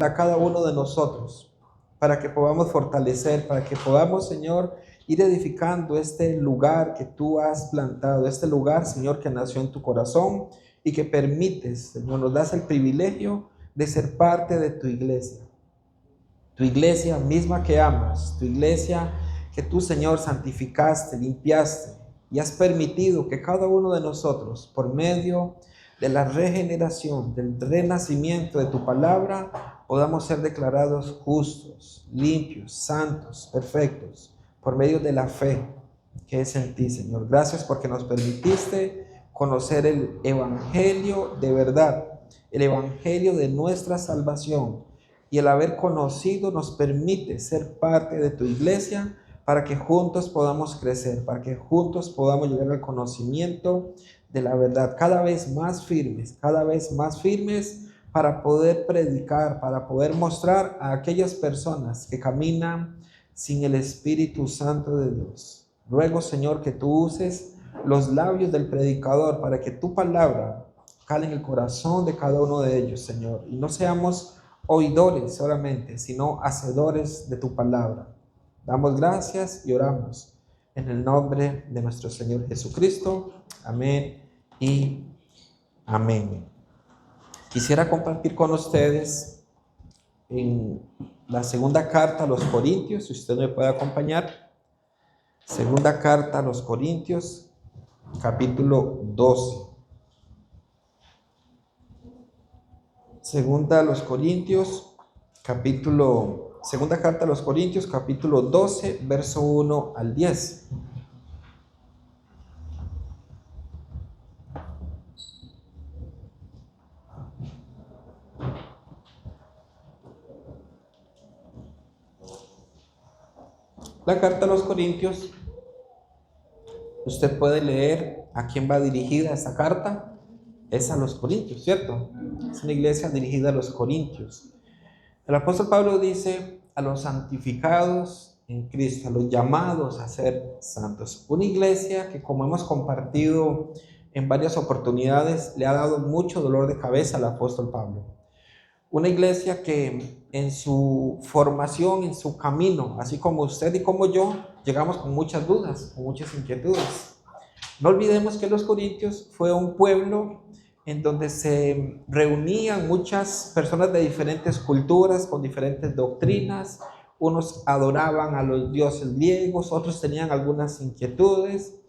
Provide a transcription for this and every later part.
a cada uno de nosotros, para que podamos fortalecer, para que podamos, Señor, ir edificando este lugar que tú has plantado, este lugar, Señor, que nació en tu corazón y que permites, Señor, nos das el privilegio de ser parte de tu iglesia misma que amas, tu iglesia que tú, Señor, santificaste, limpiaste y has permitido que cada uno de nosotros, por medio de la regeneración, del renacimiento de tu palabra, podamos ser declarados justos, limpios, santos, perfectos, por medio de la fe que es en ti, Señor. Gracias porque nos permitiste conocer el evangelio de verdad, el evangelio de nuestra salvación, y el haber conocido nos permite ser parte de tu iglesia para que juntos podamos crecer, para que juntos podamos llegar al conocimiento de la verdad, cada vez más firmes para poder predicar, para poder mostrar a aquellas personas que caminan sin el Espíritu Santo de Dios. Ruego, Señor, que tú uses los labios del predicador para que tu palabra cale en el corazón de cada uno de ellos, Señor, y no seamos oidores solamente, sino hacedores de tu palabra. Damos gracias y oramos en el nombre de nuestro Señor Jesucristo. Amén y amén. Quisiera compartir con ustedes en la segunda carta a los Corintios, si usted me puede acompañar. Segunda carta a los Corintios, capítulo 12. Segunda carta a los Corintios, capítulo 12, verso 1 al 10. La carta a los Corintios, usted puede leer a quién va dirigida esta carta. Es a los Corintios, ¿cierto? Es una iglesia dirigida a los Corintios. El apóstol Pablo dice a los santificados en Cristo, a los llamados a ser santos. Una iglesia que, como hemos compartido en varias oportunidades, le ha dado mucho dolor de cabeza al apóstol Pablo. Una iglesia que en su formación, en su camino, así como usted y como yo, llegamos con muchas dudas, con muchas inquietudes. No olvidemos que los Corintios fue un pueblo en donde se reunían muchas personas de diferentes culturas, con diferentes doctrinas. Unos adoraban a los dioses griegos, otros tenían algunas inquietudes.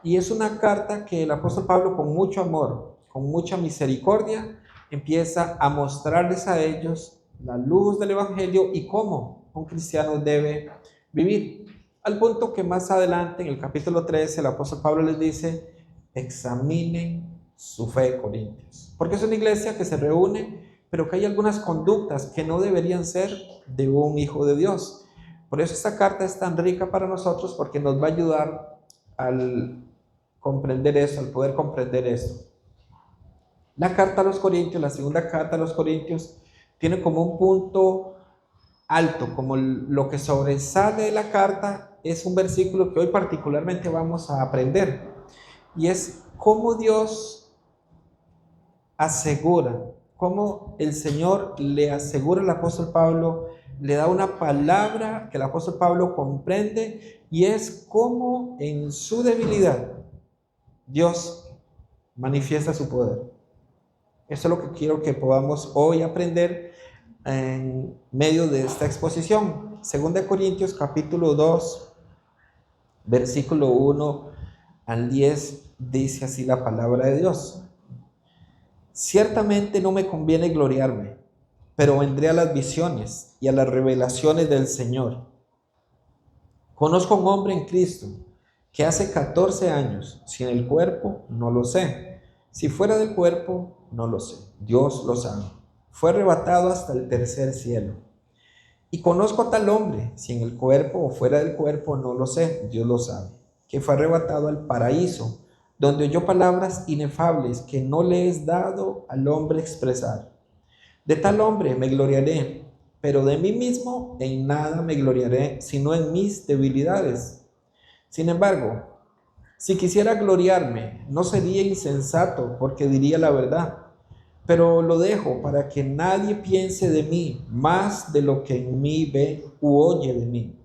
Y es una carta que el apóstol Pablo, con mucho amor, con mucha misericordia, empieza a mostrarles a ellos la luz del evangelio y cómo un cristiano debe vivir. Al punto que más adelante, en el capítulo 13, el apóstol Pablo les dice: examinen su fe, Corintios. Porque es una iglesia que se reúne, pero que hay algunas conductas que no deberían ser de un hijo de Dios. Por eso esta carta es tan rica para nosotros, porque nos va a ayudar al comprender eso, al poder comprender esto. La carta a los Corintios, la segunda carta a los Corintios, tiene como un punto alto, como lo que sobresale de la carta es un versículo que hoy particularmente vamos a aprender, y es cómo Dios asegura, cómo el Señor le asegura al apóstol Pablo, le da una palabra que el apóstol Pablo comprende, y es cómo en su debilidad Dios manifiesta su poder. Eso es lo que quiero que podamos hoy aprender en medio de esta exposición. 2 Corintios capítulo 2, versículo 1 al 10, dice así la palabra de Dios: ciertamente no me conviene gloriarme, pero vendré a las visiones y a las revelaciones del Señor. Conozco a un hombre en Cristo que hace 14 años, si en el cuerpo, no lo sé, si fuera del cuerpo, no lo sé, Dios lo sabe, fue arrebatado hasta el tercer cielo. Y conozco a tal hombre, si en el cuerpo o fuera del cuerpo, no lo sé, Dios lo sabe, que fue arrebatado al paraíso, donde oyó palabras inefables que no le es dado al hombre expresar. De tal hombre me gloriaré, pero de mí mismo en nada me gloriaré, sino en mis debilidades. Sin embargo, si quisiera gloriarme, no sería insensato, porque diría la verdad. pero lo dejo para que nadie piense de mí más de lo que en mí ve u oye de mí.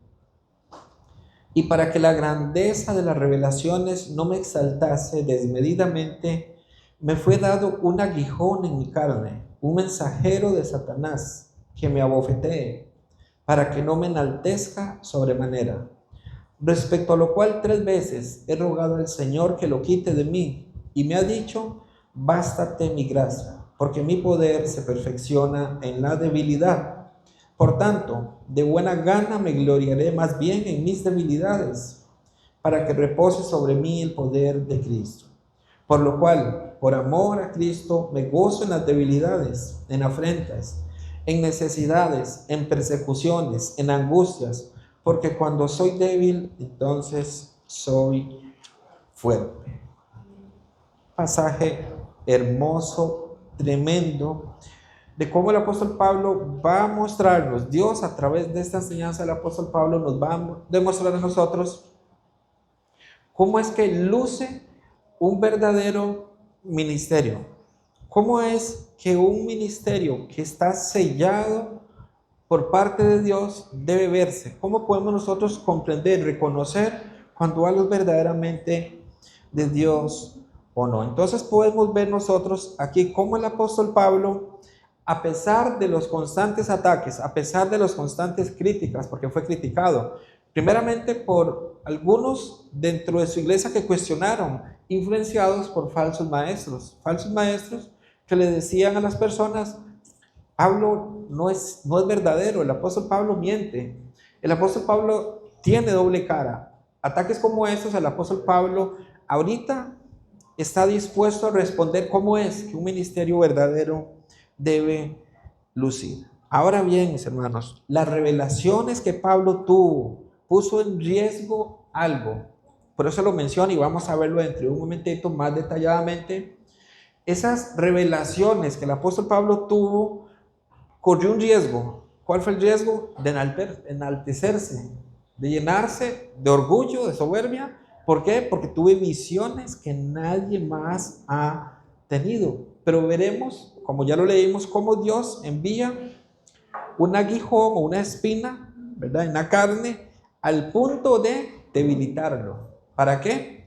Y para que la grandeza de las revelaciones no me exaltase desmedidamente, me fue dado un aguijón en mi carne, un mensajero de Satanás, que me abofetee, para que no me enaltezca sobremanera. Respecto a lo cual 3 veces he rogado al Señor que lo quite de mí, y me ha dicho: bástate mi gracia, porque mi poder se perfecciona en la debilidad. Por tanto, de buena gana me gloriaré más bien en mis debilidades, para que repose sobre mí el poder de Cristo. Por lo cual, por amor a Cristo, me gozo en las debilidades, en afrentas, en necesidades, en persecuciones, en angustias, porque cuando soy débil, entonces soy fuerte. Pasaje hermoso, tremendo, de cómo el apóstol Pablo va a mostrarnos, Dios a través de esta enseñanza del apóstol Pablo nos va a demostrar a nosotros cómo es que luce un verdadero ministerio. ¿Cómo es que un ministerio que está sellado por parte de Dios debe verse? ¿Cómo podemos nosotros comprender, reconocer cuando algo es verdaderamente de Dios o no? Entonces podemos ver nosotros aquí cómo el apóstol Pablo, a pesar de los constantes ataques, a pesar de las constantes críticas, porque fue criticado, primeramente por algunos dentro de su iglesia que cuestionaron, influenciados por falsos maestros que le decían a las personas: Pablo no es verdadero, el apóstol Pablo miente, el apóstol Pablo tiene doble cara. Ataques como estos, el apóstol Pablo ahorita está dispuesto a responder cómo es que un ministerio verdadero debe lucir. Ahora bien, mis hermanos, las revelaciones que Pablo tuvo puso en riesgo algo. Por eso lo menciono y vamos a verlo dentro de un momentito más detalladamente. Esas revelaciones que el apóstol Pablo tuvo corrió un riesgo. ¿Cuál fue el riesgo? De enaltecerse, de llenarse de orgullo, de soberbia. ¿Por qué? Porque tuve visiones que nadie más ha tenido. Pero veremos, como ya lo leímos, cómo Dios envía un aguijón o una espina, ¿verdad?, en la carne, al punto de debilitarlo. ¿Para qué?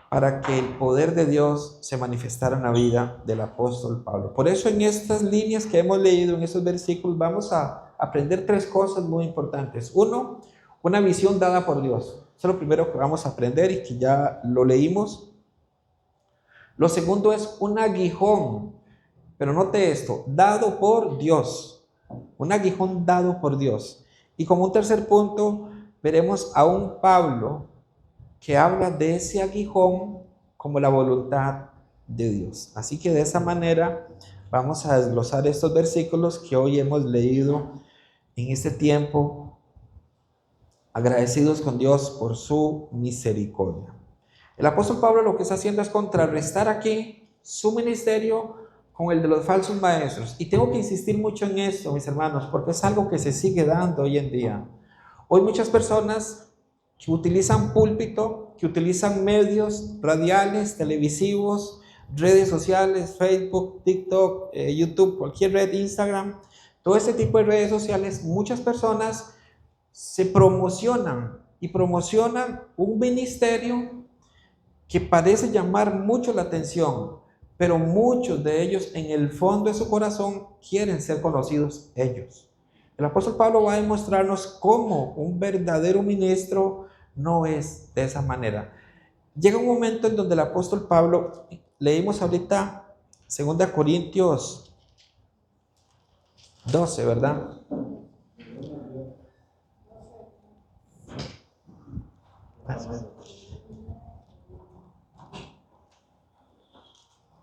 Para que el poder de Dios se manifestara en la vida del apóstol Pablo. Por eso en estas líneas que hemos leído, en estos versículos, vamos a aprender 3 cosas muy importantes. Uno, una visión dada por Dios. Eso es lo primero que vamos a aprender y que ya lo leímos. Lo segundo es un aguijón, pero note esto, dado por Dios. Un aguijón dado por Dios. Y como un tercer punto, veremos a un Pablo que habla de ese aguijón como la voluntad de Dios. Así que de esa manera vamos a desglosar estos versículos que hoy hemos leído en este tiempo, agradecidos con Dios por su misericordia. El apóstol Pablo lo que está haciendo es contrarrestar aquí su ministerio con el de los falsos maestros. Y tengo que insistir mucho en esto, mis hermanos, porque es algo que se sigue dando hoy en día. Hoy muchas personas que utilizan púlpito, que utilizan medios radiales, televisivos, redes sociales, Facebook, TikTok, YouTube, cualquier red, Instagram, todo este tipo de redes sociales, muchas personas se promocionan y promocionan un ministerio que parece llamar mucho la atención, pero muchos de ellos en el fondo de su corazón quieren ser conocidos ellos. El apóstol Pablo va a demostrarnos cómo un verdadero ministro no es de esa manera. Llega un momento en donde el apóstol Pablo, leímos ahorita 2 Corintios 12, ¿verdad?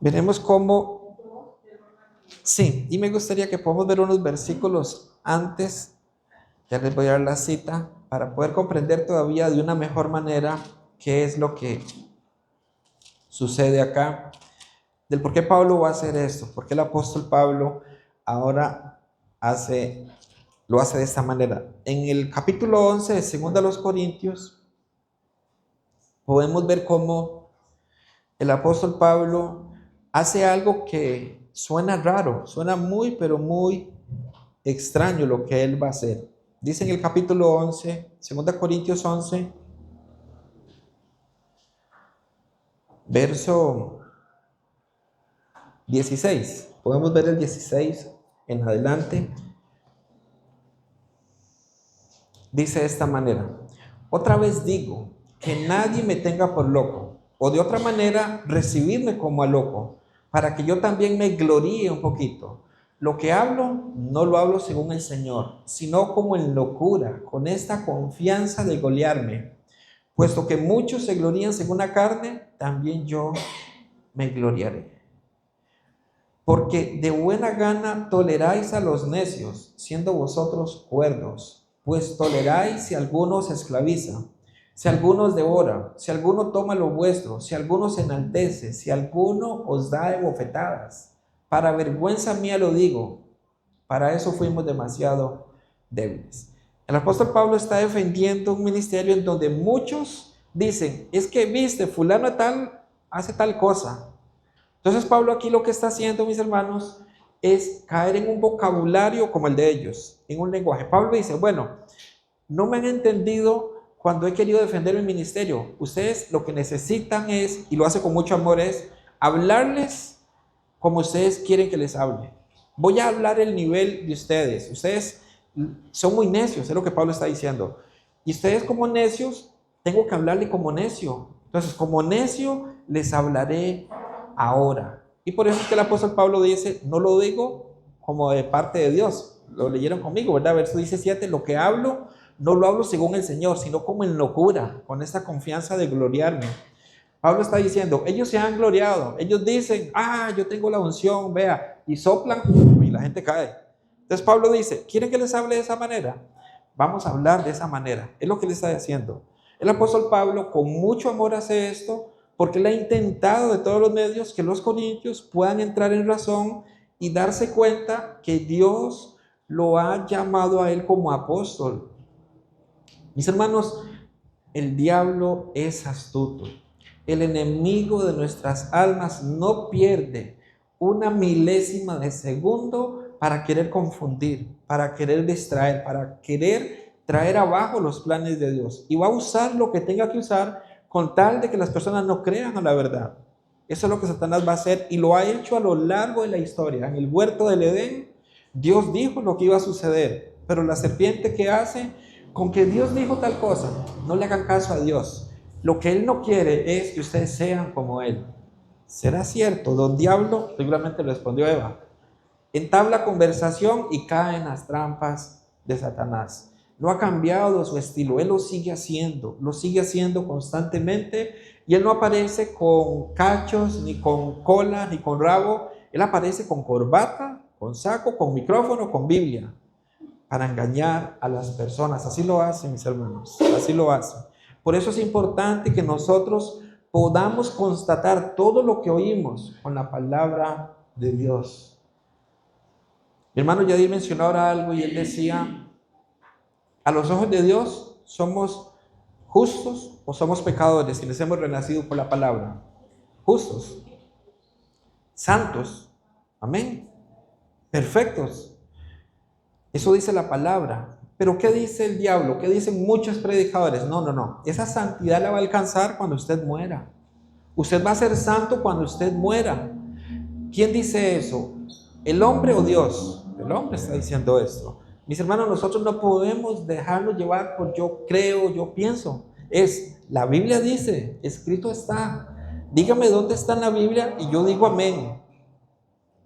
Veremos cómo, sí, y me gustaría que podamos ver unos versículos antes, ya les voy a dar la cita, para poder comprender todavía de una mejor manera qué es lo que sucede acá, del por qué Pablo va a hacer esto, por qué el apóstol Pablo ahora lo hace de esta manera. En el capítulo 11 de 2 Corintios, podemos ver cómo el apóstol Pablo hace algo que suena raro, suena muy, pero muy extraño lo que él va a hacer. Dice en el capítulo 11, 2 Corintios 11, verso 16. Podemos ver el 16 en adelante. Dice de esta manera: otra vez digo, que nadie me tenga por loco, o de otra manera recibirme como a loco, para que yo también me gloríe un poquito. Lo que hablo, no lo hablo según el Señor, sino como en locura, con esta confianza de gloriarme. Puesto que muchos se glorían según la carne, también yo me gloriaré. Porque de buena gana toleráis a los necios, siendo vosotros cuerdos, pues toleráis si alguno se esclaviza, si alguno os devora, si alguno toma lo vuestro, si alguno se enaltece, si alguno os da de bofetadas. Para vergüenza mía lo digo, para eso fuimos demasiado débiles. El apóstol Pablo está defendiendo un ministerio en donde muchos dicen, es que viste, fulano tal hace tal cosa. Entonces Pablo aquí lo que está haciendo, mis hermanos, es caer en un vocabulario como el de ellos, en un lenguaje. Pablo dice, bueno, no me han entendido cuando he querido defender mi ministerio. Ustedes lo que necesitan es, y lo hace con mucho amor, es hablarles como ustedes quieren que les hable. Voy a hablar el nivel de ustedes. Ustedes son muy necios, es lo que Pablo está diciendo. Y ustedes como necios, tengo que hablarle como necio. Entonces, como necio, les hablaré ahora. Y por eso es que el apóstol Pablo dice, no lo digo como de parte de Dios. Lo leyeron conmigo, ¿verdad? Verso 17, lo que hablo, no lo hablo según el Señor, sino como en locura, con esta confianza de gloriarme. Pablo está diciendo, ellos se han gloriado, ellos dicen, yo tengo la unción, vea, y soplan y la gente cae. Entonces Pablo dice, ¿quieren que les hable de esa manera? Vamos a hablar de esa manera, es lo que le está haciendo. El apóstol Pablo con mucho amor hace esto porque él ha intentado de todos los medios que los corintios puedan entrar en razón y darse cuenta que Dios lo ha llamado a él como apóstol. Mis hermanos, el diablo es astuto. El enemigo de nuestras almas no pierde una milésima de segundo para querer confundir, para querer distraer, para querer traer abajo los planes de Dios. Y va a usar lo que tenga que usar con tal de que las personas no crean a la verdad. Eso es lo que Satanás va a hacer y lo ha hecho a lo largo de la historia. En el huerto del Edén, Dios dijo lo que iba a suceder, pero la serpiente, ¿qué hace? Con que Dios dijo tal cosa, no le hagan caso a Dios. Lo que Él no quiere es que ustedes sean como Él. ¿Será cierto, don Diablo? Seguramente respondió Eva. Entabla conversación y cae en las trampas de Satanás. No ha cambiado su estilo, Él lo sigue haciendo constantemente, y Él no aparece con cachos, ni con cola, ni con rabo. Él aparece con corbata, con saco, con micrófono, con Biblia, para engañar a las personas. Así lo hace, mis hermanos, así lo hace. Por eso es importante que nosotros podamos constatar todo lo que oímos con la palabra de Dios. Mi hermano Yadir mencionó ahora algo y él decía, a los ojos de Dios somos justos o somos pecadores si les hemos renacido por la palabra. Justos, santos, amén, perfectos. Eso dice la palabra. Pero ¿qué dice el diablo? ¿Qué dicen muchos predicadores? No. Esa santidad la va a alcanzar cuando usted muera. Usted va a ser santo cuando usted muera. ¿Quién dice eso? ¿El hombre o Dios? El hombre está diciendo esto. Mis hermanos, nosotros no podemos dejarnos llevar por yo creo, yo pienso. La Biblia dice, escrito está. Dígame dónde está en la Biblia y yo digo amén.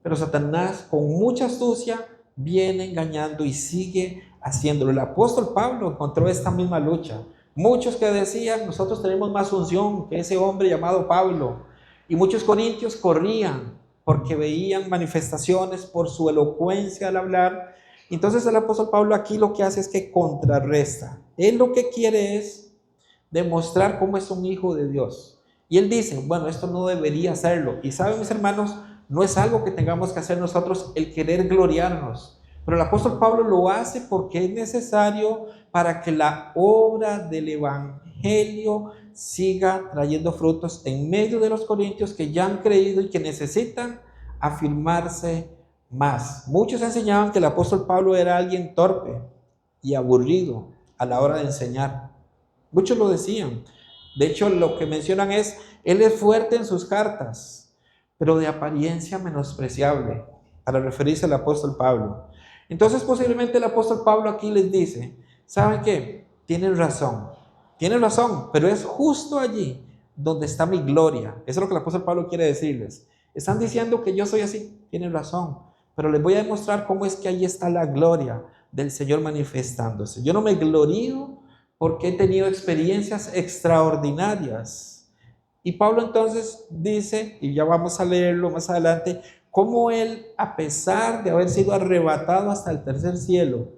Pero Satanás, con mucha astucia, viene engañando y sigue haciéndolo. El apóstol Pablo encontró esta misma lucha. Muchos que decían, nosotros tenemos más unción que ese hombre llamado Pablo. Y muchos corintios corrían porque veían manifestaciones por su elocuencia al hablar. Entonces el apóstol Pablo aquí lo que hace es que contrarresta. Él lo que quiere es demostrar cómo es un hijo de Dios. Y él dice, bueno, esto no debería hacerlo. Y saben, mis hermanos, no es algo que tengamos que hacer nosotros el querer gloriarnos. Pero el apóstol Pablo lo hace porque es necesario para que la obra del evangelio siga trayendo frutos en medio de los corintios que ya han creído y que necesitan afirmarse más. Muchos enseñaban que el apóstol Pablo era alguien torpe y aburrido a la hora de enseñar. Muchos lo decían. De hecho, lo que mencionan es, él es fuerte en sus cartas, pero de apariencia menospreciable, para referirse al apóstol Pablo. Entonces, posiblemente el apóstol Pablo aquí les dice, ¿saben qué? Tienen razón, pero es justo allí donde está mi gloria. Eso es lo que el apóstol Pablo quiere decirles. Están diciendo que yo soy así, tienen razón, pero les voy a demostrar cómo es que ahí está la gloria del Señor manifestándose. Yo no me glorío porque he tenido experiencias extraordinarias. Y Pablo entonces dice, y ya vamos a leerlo más adelante, cómo él, a pesar de haber sido arrebatado hasta el tercer cielo,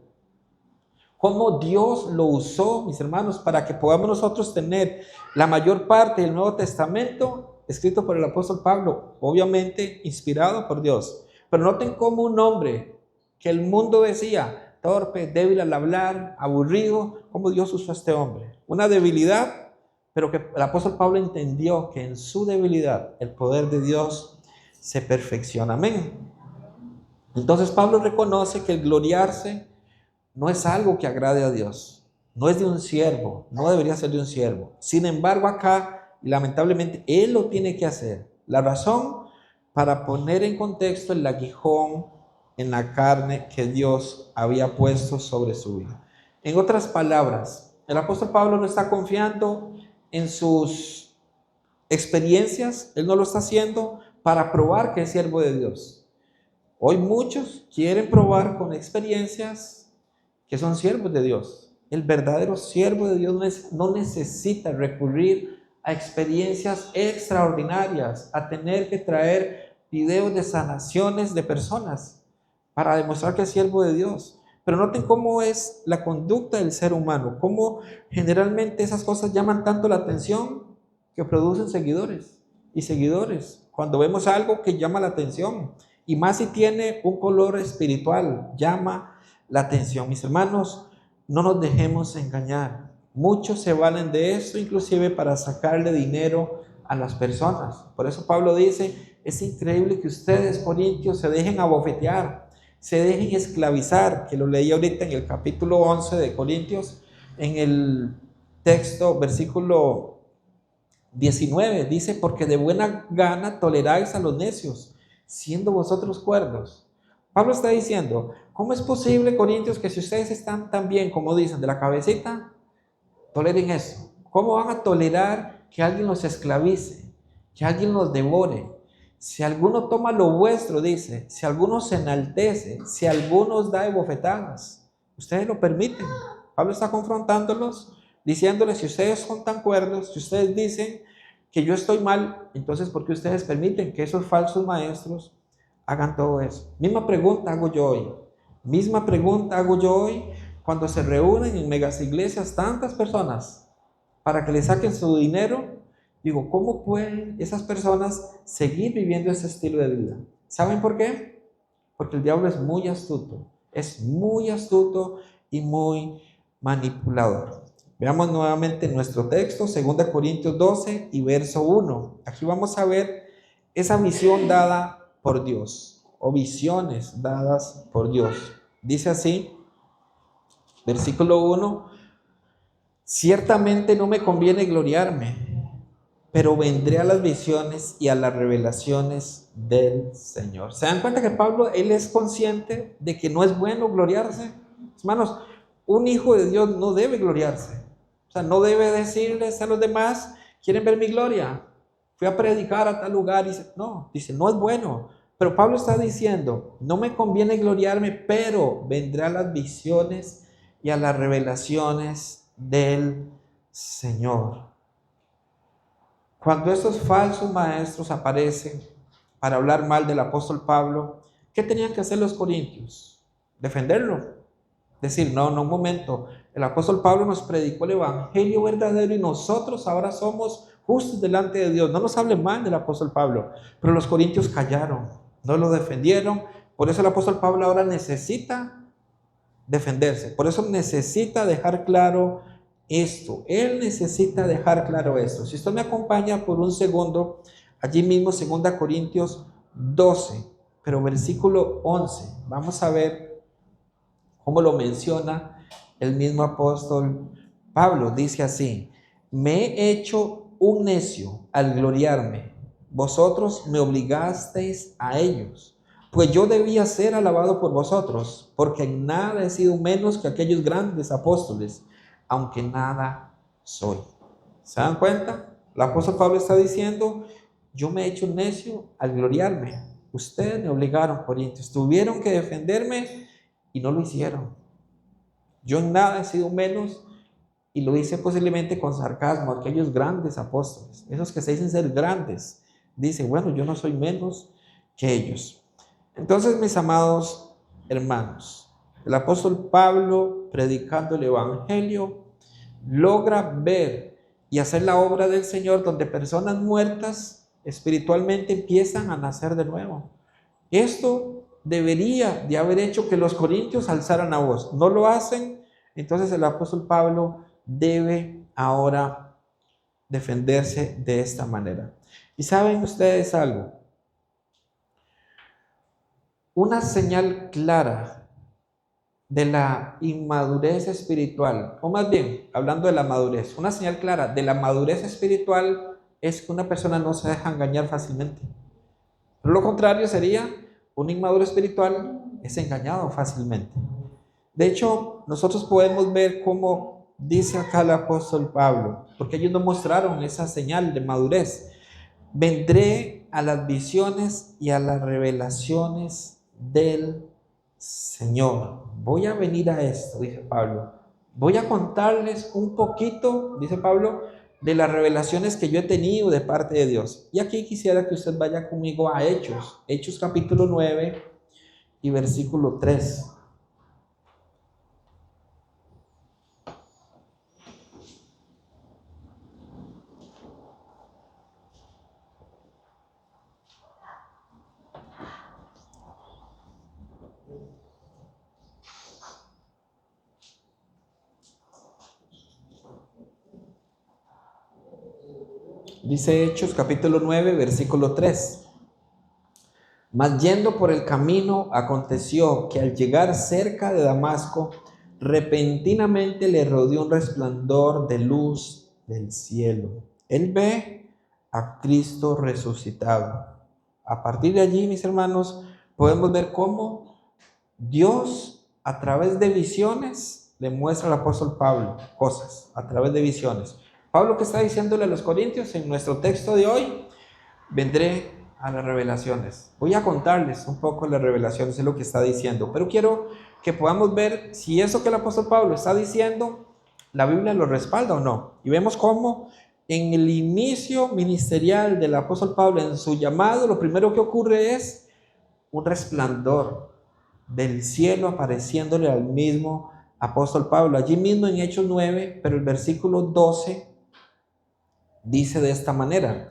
cómo Dios lo usó, mis hermanos, para que podamos nosotros tener la mayor parte del Nuevo Testamento escrito por el apóstol Pablo, obviamente inspirado por Dios. Pero noten cómo un hombre que el mundo decía torpe, débil al hablar, aburrido, cómo Dios usó a este hombre. Una debilidad, pero que el apóstol Pablo entendió que en su debilidad el poder de Dios se perfecciona. Amén. Entonces Pablo reconoce que el gloriarse no es algo que agrade a Dios, no es de un siervo, no debería ser de un siervo. Sin embargo, acá, lamentablemente, él lo tiene que hacer. La razón, para poner en contexto el aguijón en la carne que Dios había puesto sobre su vida. En otras palabras, el apóstol Pablo no está confiando en sus experiencias, él no lo está haciendo para probar que es siervo de Dios. Hoy muchos quieren probar con experiencias que son siervos de Dios. El verdadero siervo de Dios no necesita recurrir a experiencias extraordinarias, a tener que traer videos de sanaciones de personas para demostrar que es siervo de Dios. Pero noten cómo es la conducta del ser humano, cómo generalmente esas cosas llaman tanto la atención que producen seguidores y seguidores. Cuando vemos algo que llama la atención, y más si tiene un color espiritual, llama la atención. Mis hermanos, no nos dejemos engañar. Muchos se valen de eso, inclusive para sacarle dinero a las personas. Por eso Pablo dice, es increíble que ustedes, corintios, se dejen abofetear, se dejen esclavizar, que lo leí ahorita en el capítulo 11 de Corintios, en el texto, versículo 19, dice, porque de buena gana toleráis a los necios, siendo vosotros cuerdos. Pablo está diciendo, ¿cómo es posible, corintios, que si ustedes están tan bien, como dicen, de la cabecita, toleren eso? ¿Cómo van a tolerar que alguien los esclavice, que alguien los devore? Si alguno toma lo vuestro, dice, si alguno se enaltece, si alguno os da de bofetadas, ustedes lo permiten. Pablo está confrontándolos, diciéndoles, si ustedes son tan cuerdos, si ustedes dicen que yo estoy mal, entonces ¿por qué ustedes permiten que esos falsos maestros hagan todo eso? Misma pregunta hago yo hoy, cuando se reúnen en megas iglesias tantas personas para que le saquen su dinero. Digo, ¿cómo pueden esas personas seguir viviendo ese estilo de vida? ¿Saben por qué? Porque el diablo es muy astuto y muy manipulador. Veamos nuevamente nuestro texto, 2 Corintios 12 y verso 1. Aquí vamos a ver esa visión dada por Dios, o visiones dadas por Dios. Dice así, versículo 1, ciertamente no me conviene gloriarme, pero vendré a las visiones y a las revelaciones del Señor. ¿Se dan cuenta que Pablo, él es consciente de que no es bueno gloriarse? Hermanos, un hijo de Dios no debe gloriarse. O sea, no debe decirles a los demás, ¿quieren ver mi gloria? Fui a predicar a tal lugar y dice, no es bueno. Pero Pablo está diciendo, no me conviene gloriarme, pero vendré a las visiones y a las revelaciones del Señor. Cuando estos falsos maestros aparecen para hablar mal del apóstol Pablo, ¿qué tenían que hacer los corintios? Defenderlo. Decir, no, un momento, el apóstol Pablo nos predicó el evangelio verdadero y nosotros ahora somos justos delante de Dios. No nos hablen mal del apóstol Pablo, pero los corintios callaron, no lo defendieron. Por eso el apóstol Pablo ahora necesita defenderse, por eso necesita dejar claro esto. Él necesita dejar claro esto. Si usted me acompaña por un segundo, allí mismo 2 Corintios 12, pero versículo 11. Vamos a ver cómo lo menciona el mismo apóstol Pablo. Dice así: me he hecho un necio al gloriarme. Vosotros me obligasteis a ellos, pues yo debía ser alabado por vosotros, porque en nada he sido menos que aquellos grandes apóstoles, aunque nada soy. ¿Se dan cuenta? El apóstol Pablo está diciendo: yo me he hecho un necio al gloriarme. Ustedes me obligaron, Corintios, tuvieron que defenderme y no lo hicieron. Yo en nada he sido menos, y lo hice posiblemente con sarcasmo, aquellos grandes apóstoles, esos que se dicen ser grandes, dicen: bueno, yo no soy menos que ellos. Entonces, mis amados hermanos, el apóstol Pablo, predicando el evangelio, logra ver y hacer la obra del Señor, donde personas muertas espiritualmente empiezan a nacer de nuevo. Esto debería de haber hecho que los corintios alzaran la voz. No lo hacen. Entonces el apóstol Pablo debe ahora defenderse de esta manera. Y saben ustedes algo, una señal clara de la inmadurez espiritual, o más bien, hablando de la madurez, una señal clara de la madurez espiritual es que una persona no se deja engañar fácilmente. Pero lo contrario sería: un inmaduro espiritual es engañado fácilmente. De hecho, nosotros podemos ver cómo dice acá el apóstol Pablo, porque ellos no mostraron esa señal de madurez. Vendré a las visiones y a las revelaciones del Señor. Voy a venir a esto, dice Pablo. Voy a contarles un poquito, dice Pablo, de las revelaciones que yo he tenido de parte de Dios. Y aquí quisiera que usted vaya conmigo a Hechos. Hechos capítulo 9 y versículo 3. Dice Hechos capítulo 9, versículo 3. Mas yendo por el camino, aconteció que al llegar cerca de Damasco, repentinamente le rodeó un resplandor de luz del cielo. Él ve a Cristo resucitado. A partir de allí, mis hermanos, podemos ver cómo Dios, a través de visiones, le muestra al apóstol Pablo cosas, a través de visiones. Pablo, que está diciéndole a los corintios en nuestro texto de hoy: vendré a las revelaciones. Voy a contarles un poco las revelaciones, es lo que está diciendo, pero quiero que podamos ver si eso que el apóstol Pablo está diciendo, la Biblia lo respalda o no. Y vemos cómo en el inicio ministerial del apóstol Pablo, en su llamado, lo primero que ocurre es un resplandor del cielo apareciéndole al mismo apóstol Pablo. Allí mismo en Hechos 9, pero el versículo 12 dice de esta manera: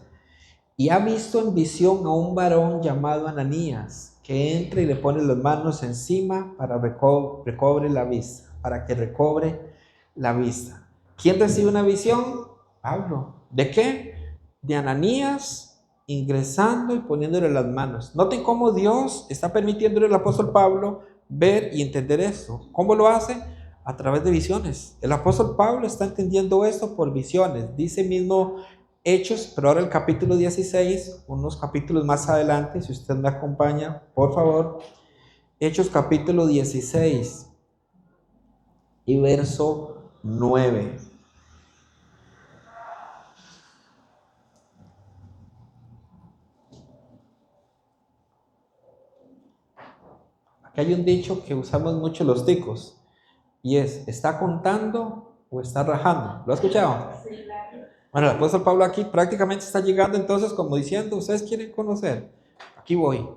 y ha visto en visión a un varón llamado Ananías, que entra y le pone las manos encima para recobre la vista, para que recobre la vista. ¿Quién recibe una visión? Pablo. ¿De qué? De Ananías ingresando y poniéndole las manos. Noten cómo Dios está permitiéndole al apóstol Pablo ver y entender esto. ¿Cómo lo hace? A través de visiones. El apóstol Pablo está entendiendo esto por visiones. Dice mismo Hechos, pero ahora el capítulo 16, unos capítulos más adelante, si usted me acompaña, por favor. Hechos capítulo 16 y verso 9. Aquí hay un dicho que usamos mucho los ticos, y es: ¿está contando o está rajando? ¿Lo ha escuchado? Bueno, el apóstol Pablo aquí prácticamente está llegando entonces como diciendo: ¿ustedes quieren conocer? Aquí voy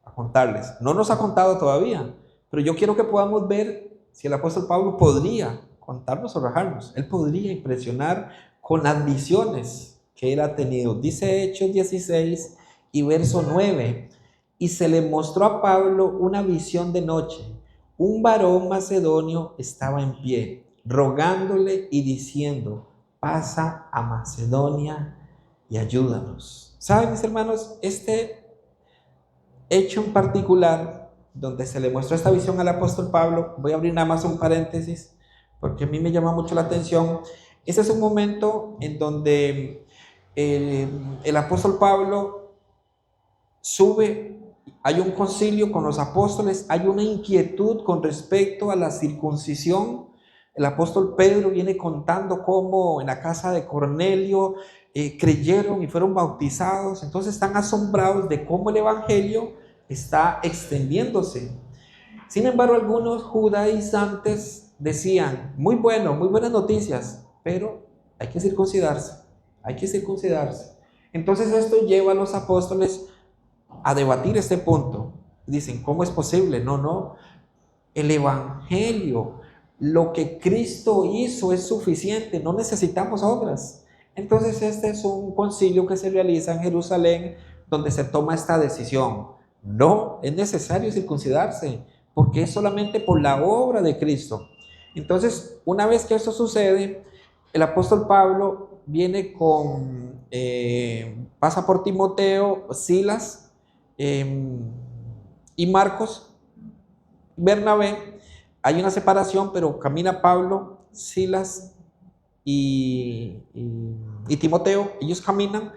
a contarles. No nos ha contado todavía, pero yo quiero que podamos ver si el apóstol Pablo podría contarnos o rajarnos. Él podría impresionar con las visiones que él ha tenido. Dice Hechos 16 y verso 9: y se le mostró a Pablo una visión de noche. Un varón macedonio estaba en pie, rogándole y diciendo: pasa a Macedonia y ayúdanos. ¿Saben, mis hermanos? Este hecho en particular, donde se le muestra esta visión al apóstol Pablo, voy a abrir nada más un paréntesis, porque a mí me llama mucho la atención. Ese es un momento en donde el apóstol Pablo sube, hay un concilio con los apóstoles, hay una inquietud con respecto a la circuncisión. El apóstol Pedro viene contando cómo en la casa de Cornelio creyeron y fueron bautizados. Entonces están asombrados de cómo el evangelio está extendiéndose. Sin embargo, algunos judaizantes decían, muy bueno, muy buenas noticias, pero hay que circuncidarse, hay que circuncidarse. Entonces esto lleva a los apóstoles a debatir este punto. Dicen, ¿cómo es posible? No, el evangelio, lo que Cristo hizo es suficiente, no necesitamos obras. Entonces este es un concilio que se realiza en Jerusalén donde se toma esta decisión. No es necesario circuncidarse porque es solamente por la obra de Cristo. Entonces, una vez que esto sucede, el apóstol Pablo viene pasa por Timoteo, Silas y Marcos, Bernabé. Hay una separación, pero camina Pablo, Silas y Timoteo. Ellos caminan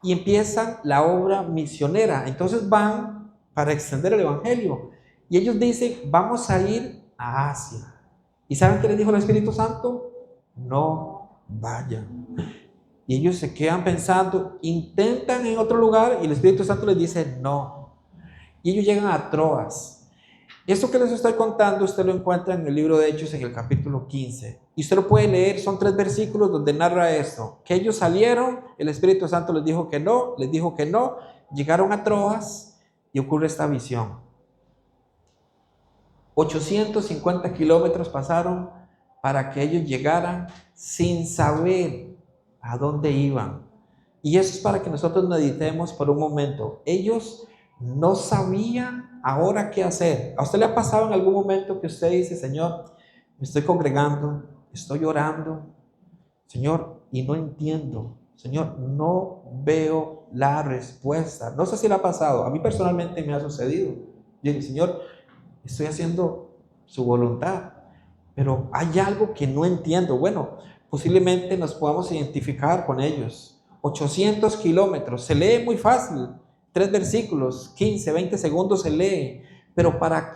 y empiezan la obra misionera. Entonces van para extender el evangelio. Y ellos dicen, vamos a ir a Asia. ¿Y saben qué les dijo el Espíritu Santo? No vayan. Y ellos se quedan pensando, intentan en otro lugar y el Espíritu Santo les dice no. Y ellos llegan a Troas. Esto que les estoy contando usted lo encuentra en el libro de Hechos en el capítulo 15. Y usted lo puede leer, son 3 versículos donde narra esto. Que ellos salieron, el Espíritu Santo les dijo que no, llegaron a Troas y ocurre esta visión. 850 kilómetros pasaron para que ellos llegaran sin saber a dónde iban. Y eso es para que nosotros meditemos por un momento. Ellos no sabían ahora qué hacer. ¿A usted le ha pasado en algún momento que usted dice, Señor, me estoy congregando, estoy orando, Señor, y no entiendo, Señor, no veo la respuesta? No sé si le ha pasado, a mí personalmente me ha sucedido. Yo digo, Señor, estoy haciendo su voluntad, pero hay algo que no entiendo. Bueno, posiblemente nos podamos identificar con ellos. 800 kilómetros, se lee muy fácil, 3 versículos, 15, 20 segundos se lee, pero para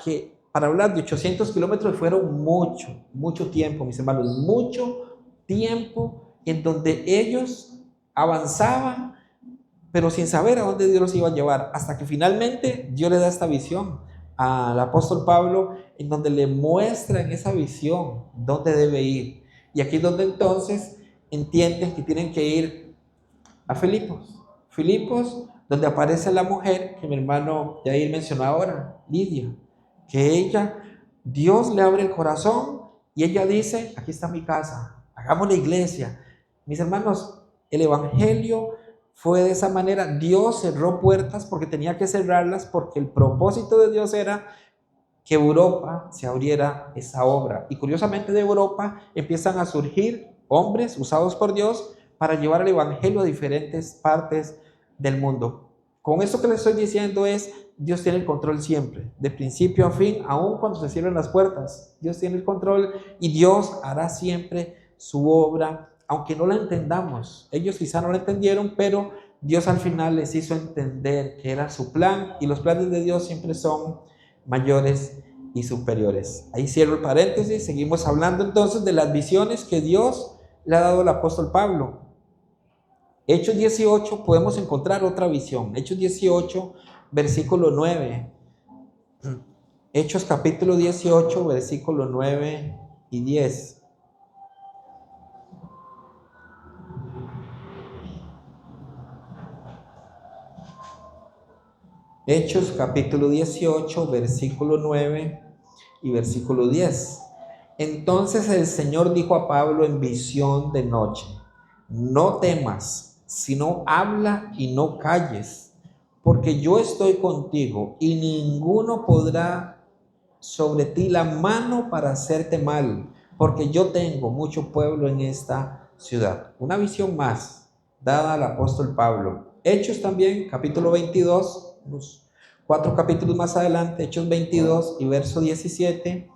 hablar de 800 kilómetros fueron mucho tiempo, mis hermanos, mucho tiempo en donde ellos avanzaban, pero sin saber a dónde Dios los iba a llevar, hasta que finalmente Dios le da esta visión al apóstol Pablo, en donde le muestra en esa visión dónde debe ir. Y aquí es donde entonces entienden que tienen que ir a Filipos, donde aparece la mujer que mi hermano Yair mencionó ahora, Lidia, que ella, Dios le abre el corazón y ella dice, aquí está mi casa, hagamos la iglesia. Mis hermanos, el evangelio fue de esa manera. Dios cerró puertas porque tenía que cerrarlas, porque el propósito de Dios era que Europa se abriera esa obra. Y curiosamente de Europa empiezan a surgir hombres usados por Dios para llevar el evangelio a diferentes partes del mundo. Con esto que les estoy diciendo es, Dios tiene el control siempre, de principio a fin, aun cuando se cierren las puertas. Dios tiene el control y Dios hará siempre su obra, aunque no la entendamos. Ellos quizá no la entendieron, pero Dios al final les hizo entender que era su plan, y los planes de Dios siempre son mayores y superiores. Ahí cierro el paréntesis. Seguimos hablando entonces de las visiones que Dios le ha dado al apóstol Pablo. Hechos 18 podemos encontrar otra visión. Hechos 18, versículo 9. Hechos capítulo 18, versículo 9 y 10. Hechos capítulo 18, versículo 9 y versículo 10. Entonces el Señor dijo a Pablo en visión de noche: no temas, sino habla y no calles, porque yo estoy contigo y ninguno podrá sobre ti la mano para hacerte mal, porque yo tengo mucho pueblo en esta ciudad. Una visión más dada al apóstol Pablo. Hechos también, capítulo 22, unos 4 capítulos más adelante, Hechos 22 y verso 17,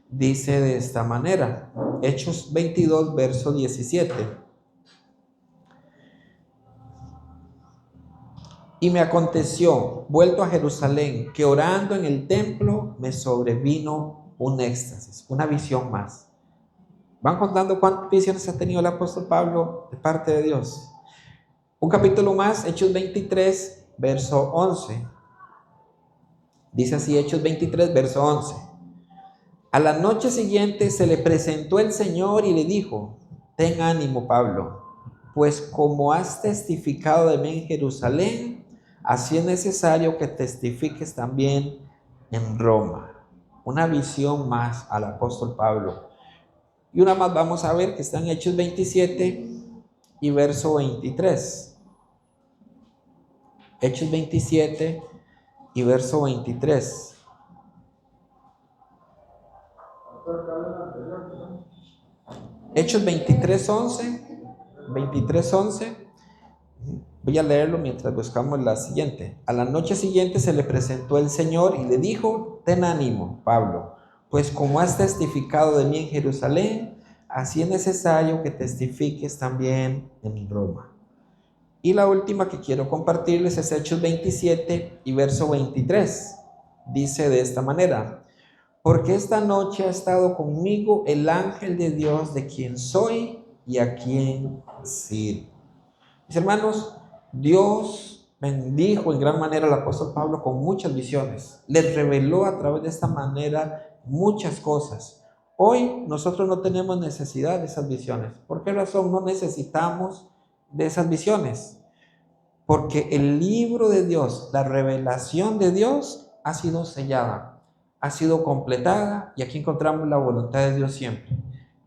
dice de esta manera. Hechos 22, verso 17. Y me aconteció, vuelto a Jerusalén, que orando en el templo me sobrevino un éxtasis, una visión más. ¿Van contando cuántas visiones ha tenido el apóstol Pablo de parte de Dios? Un capítulo más, Hechos 23, verso 11. Dice así, Hechos 23, verso 11. A la noche siguiente se le presentó el Señor y le dijo: ten ánimo, Pablo, pues como has testificado de mí en Jerusalén, así es necesario que testifiques también en Roma. Una visión más al apóstol Pablo. Y una más vamos a ver que está en Hechos 27 y verso 23. Hechos 27 y verso 23. Hechos 23:11. 23:11. Voy a leerlo mientras buscamos la siguiente. A la noche siguiente se le presentó el Señor y le dijo: ten ánimo, Pablo, pues como has testificado de mí en Jerusalén, así es necesario que testifiques también en Roma. Y la última que quiero compartirles es Hechos 27 y verso 23. Dice de esta manera: porque esta noche ha estado conmigo el ángel de Dios, de quien soy y a quien sirvo. Mis hermanos, Dios bendijo en gran manera al apóstol Pablo con muchas visiones. Les reveló a través de esta manera muchas cosas. Hoy nosotros no tenemos necesidad de esas visiones. ¿Por qué razón no necesitamos de esas visiones? Porque el libro de Dios, la revelación de Dios ha sido sellada, ha sido completada, y aquí encontramos la voluntad de Dios siempre.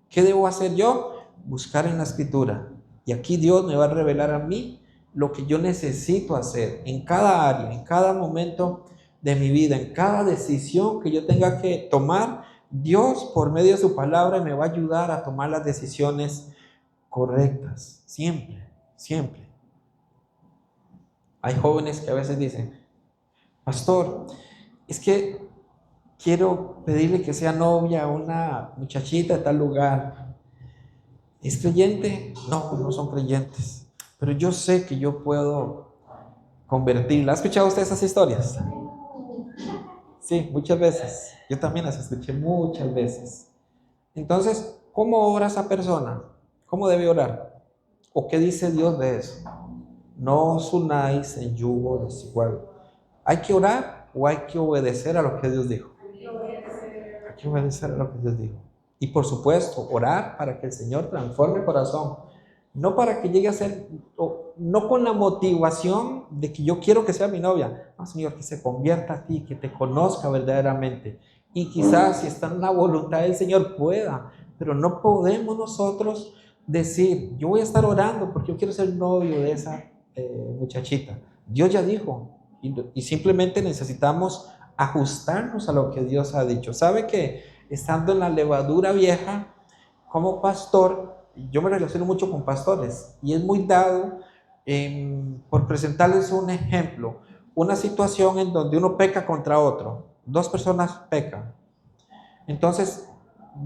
¿Qué debo hacer yo? Buscar en la Escritura. Y aquí Dios me va a revelar a mí lo que yo necesito hacer en cada área, en cada momento de mi vida, en cada decisión que yo tenga que tomar. Dios, por medio de su palabra, me va a ayudar a tomar las decisiones correctas. Siempre, siempre. Hay jóvenes que a veces dicen: pastor, es que quiero pedirle que sea novia a una muchachita de tal lugar. ¿Es creyente? No, no son creyentes. Pero yo sé que yo puedo convertirla. ¿Ha escuchado usted esas historias? Sí, muchas veces. Yo también las escuché muchas veces. Entonces, ¿cómo ora esa persona? ¿Cómo debe orar? ¿O qué dice Dios de eso? No os unáis en yugo desigual. ¿Hay que orar o hay que obedecer a lo que Dios dijo? Hay que obedecer a lo que Dios dijo. Y por supuesto, orar para que el Señor transforme el corazón. No para que llegue a ser, no con la motivación de que yo quiero que sea mi novia. No, Señor, que se convierta a ti, que te conozca verdaderamente. Y quizás si está en la voluntad del Señor pueda, pero no podemos nosotros decir: yo voy a estar orando porque yo quiero ser novio de esa muchachita. Dios ya dijo, y simplemente necesitamos ajustarnos a lo que Dios ha dicho. ¿Sabe que estando en la levadura vieja, como pastor, yo me relaciono mucho con pastores y es muy dado por presentarles un ejemplo, una situación en donde uno peca contra otro, dos personas pecan? Entonces,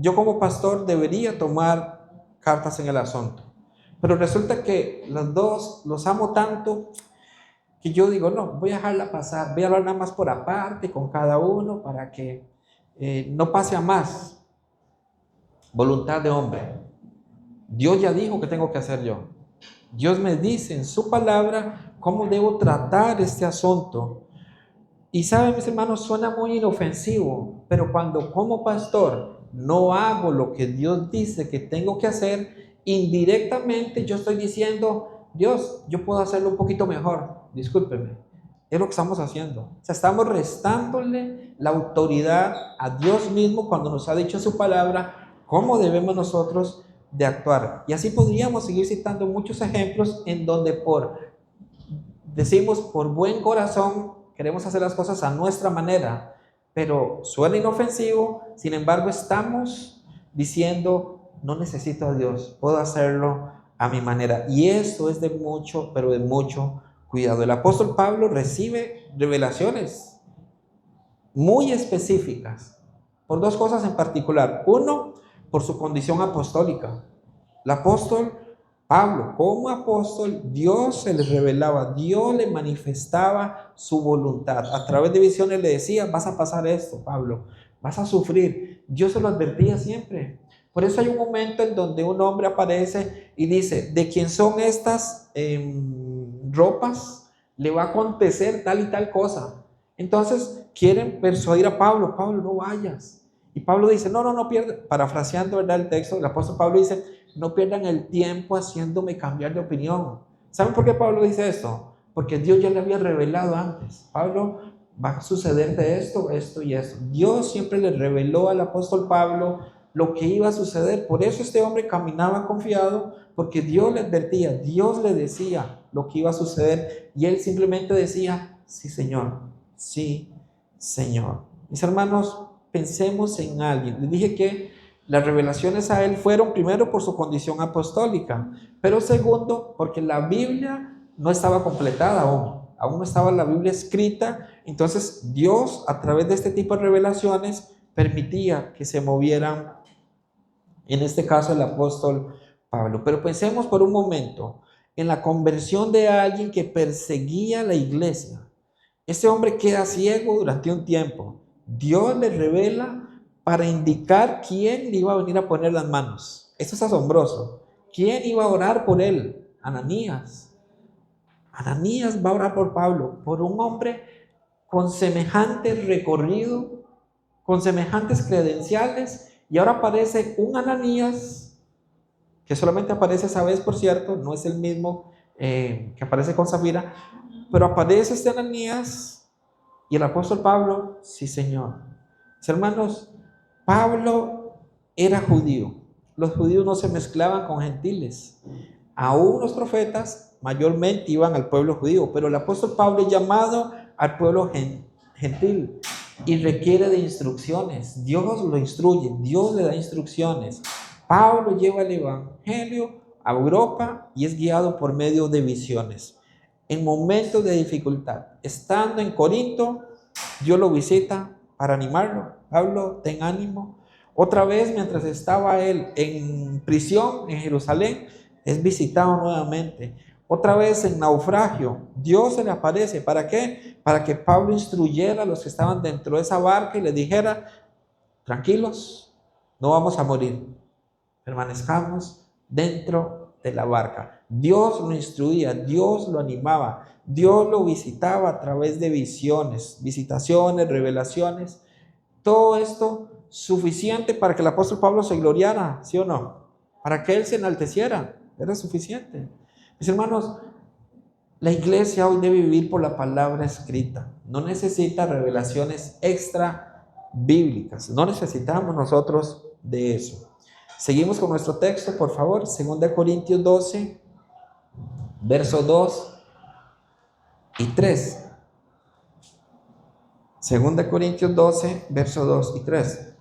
yo como pastor debería tomar cartas en el asunto, pero resulta que los dos los amo tanto que yo digo: no, voy a dejarla pasar, voy a hablar nada más por aparte con cada uno para que no pase a más. Voluntad de hombre. Dios ya dijo que tengo que hacer yo. Dios me dice en su palabra cómo debo tratar este asunto. Y saben, mis hermanos, suena muy inofensivo, pero cuando como pastor no hago lo que Dios dice que tengo que hacer, indirectamente yo estoy diciendo: Dios, yo puedo hacerlo un poquito mejor, discúlpeme. Es lo que estamos haciendo. O sea, estamos restándole la autoridad a Dios mismo cuando nos ha dicho en su palabra cómo debemos nosotros de actuar. Y así podríamos seguir citando muchos ejemplos en donde decimos por buen corazón queremos hacer las cosas a nuestra manera, pero suena inofensivo. Sin embargo, estamos diciendo: no necesito a Dios, puedo hacerlo a mi manera. Y esto es de mucho, pero de mucho cuidado. El apóstol Pablo recibe revelaciones muy específicas, por dos cosas en particular. Uno, por su condición apostólica. El apóstol Pablo, como apóstol, Dios se le revelaba, Dios le manifestaba su voluntad. A través de visiones le decía, vas a pasar esto, Pablo, vas a sufrir. Dios se lo advertía siempre. Por eso hay un momento en donde un hombre aparece y dice, ¿de quién son estas ropas? Le va a acontecer tal y tal cosa. Entonces quieren persuadir a Pablo, Pablo, no vayas. Y Pablo dice, no pierdas, parafraseando, ¿verdad?, el texto, el apóstol Pablo dice, no pierdan el tiempo haciéndome cambiar de opinión. ¿Saben por qué Pablo dice esto? Porque Dios ya le había revelado antes. Pablo, va a sucederte esto, esto y esto. Dios siempre le reveló al apóstol Pablo lo que iba a suceder. Por eso este hombre caminaba confiado, porque Dios le advertía, Dios le decía lo que iba a suceder, y él simplemente decía, sí, Señor, sí, Señor. Mis hermanos, pensemos en alguien. Les dije que las revelaciones a él fueron primero por su condición apostólica, pero segundo porque la Biblia no estaba completada aún no estaba la Biblia escrita. Entonces Dios, a través de este tipo de revelaciones, permitía que se movieran, en este caso el apóstol Pablo. Pero pensemos por un momento en la conversión de alguien que perseguía la iglesia. Este hombre queda ciego durante un tiempo. Dios le revela para indicar quién le iba a venir a poner las manos. Esto es asombroso. ¿Quién iba a orar por él? Ananías. Ananías va a orar por Pablo, por un hombre con semejante recorrido, con semejantes credenciales, y ahora aparece un Ananías, que solamente aparece esa vez, por cierto, no es el mismo que aparece con Zafira, pero aparece este Ananías y el apóstol Pablo, sí, Señor. Mis hermanos, Pablo era judío. Los judíos no se mezclaban con gentiles. Aún los profetas mayormente iban al pueblo judío, pero el apóstol Pablo es llamado al pueblo gentil y requiere de instrucciones. Dios lo instruye, Dios le da instrucciones. Pablo lleva el evangelio a Europa y es guiado por medio de visiones. En momentos de dificultad, estando en Corinto, Dios lo visita para animarlo. Pablo, ten ánimo. Otra vez, mientras estaba él en prisión en Jerusalén, es visitado nuevamente. Otra vez en naufragio, Dios se le aparece. ¿Para qué? Para que Pablo instruyera a los que estaban dentro de esa barca y les dijera, tranquilos, no vamos a morir, permanezcamos dentro de la barca. Dios lo instruía, Dios lo animaba, Dios lo visitaba a través de visiones, visitaciones, revelaciones. Todo esto suficiente para que el apóstol Pablo se gloriara, ¿sí o no? Para que él se enalteciera, era suficiente. Mis hermanos, la iglesia hoy debe vivir por la palabra escrita. No necesita revelaciones extra bíblicas. No necesitamos nosotros de eso. Seguimos con nuestro texto, por favor. 2 Corintios 12, versos 2 y 3. 2 Corintios 12, versos 2 y 3.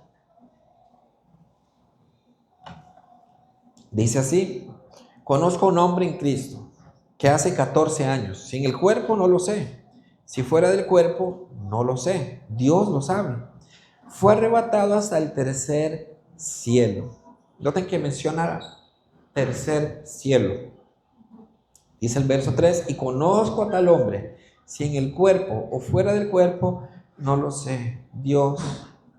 Dice así: conozco un hombre en Cristo que hace 14 años, si en el cuerpo no lo sé, si fuera del cuerpo no lo sé, Dios lo sabe, fue arrebatado hasta el tercer cielo. Noten que menciona tercer cielo. Dice el verso 3, y conozco a tal hombre, si en el cuerpo o fuera del cuerpo no lo sé, Dios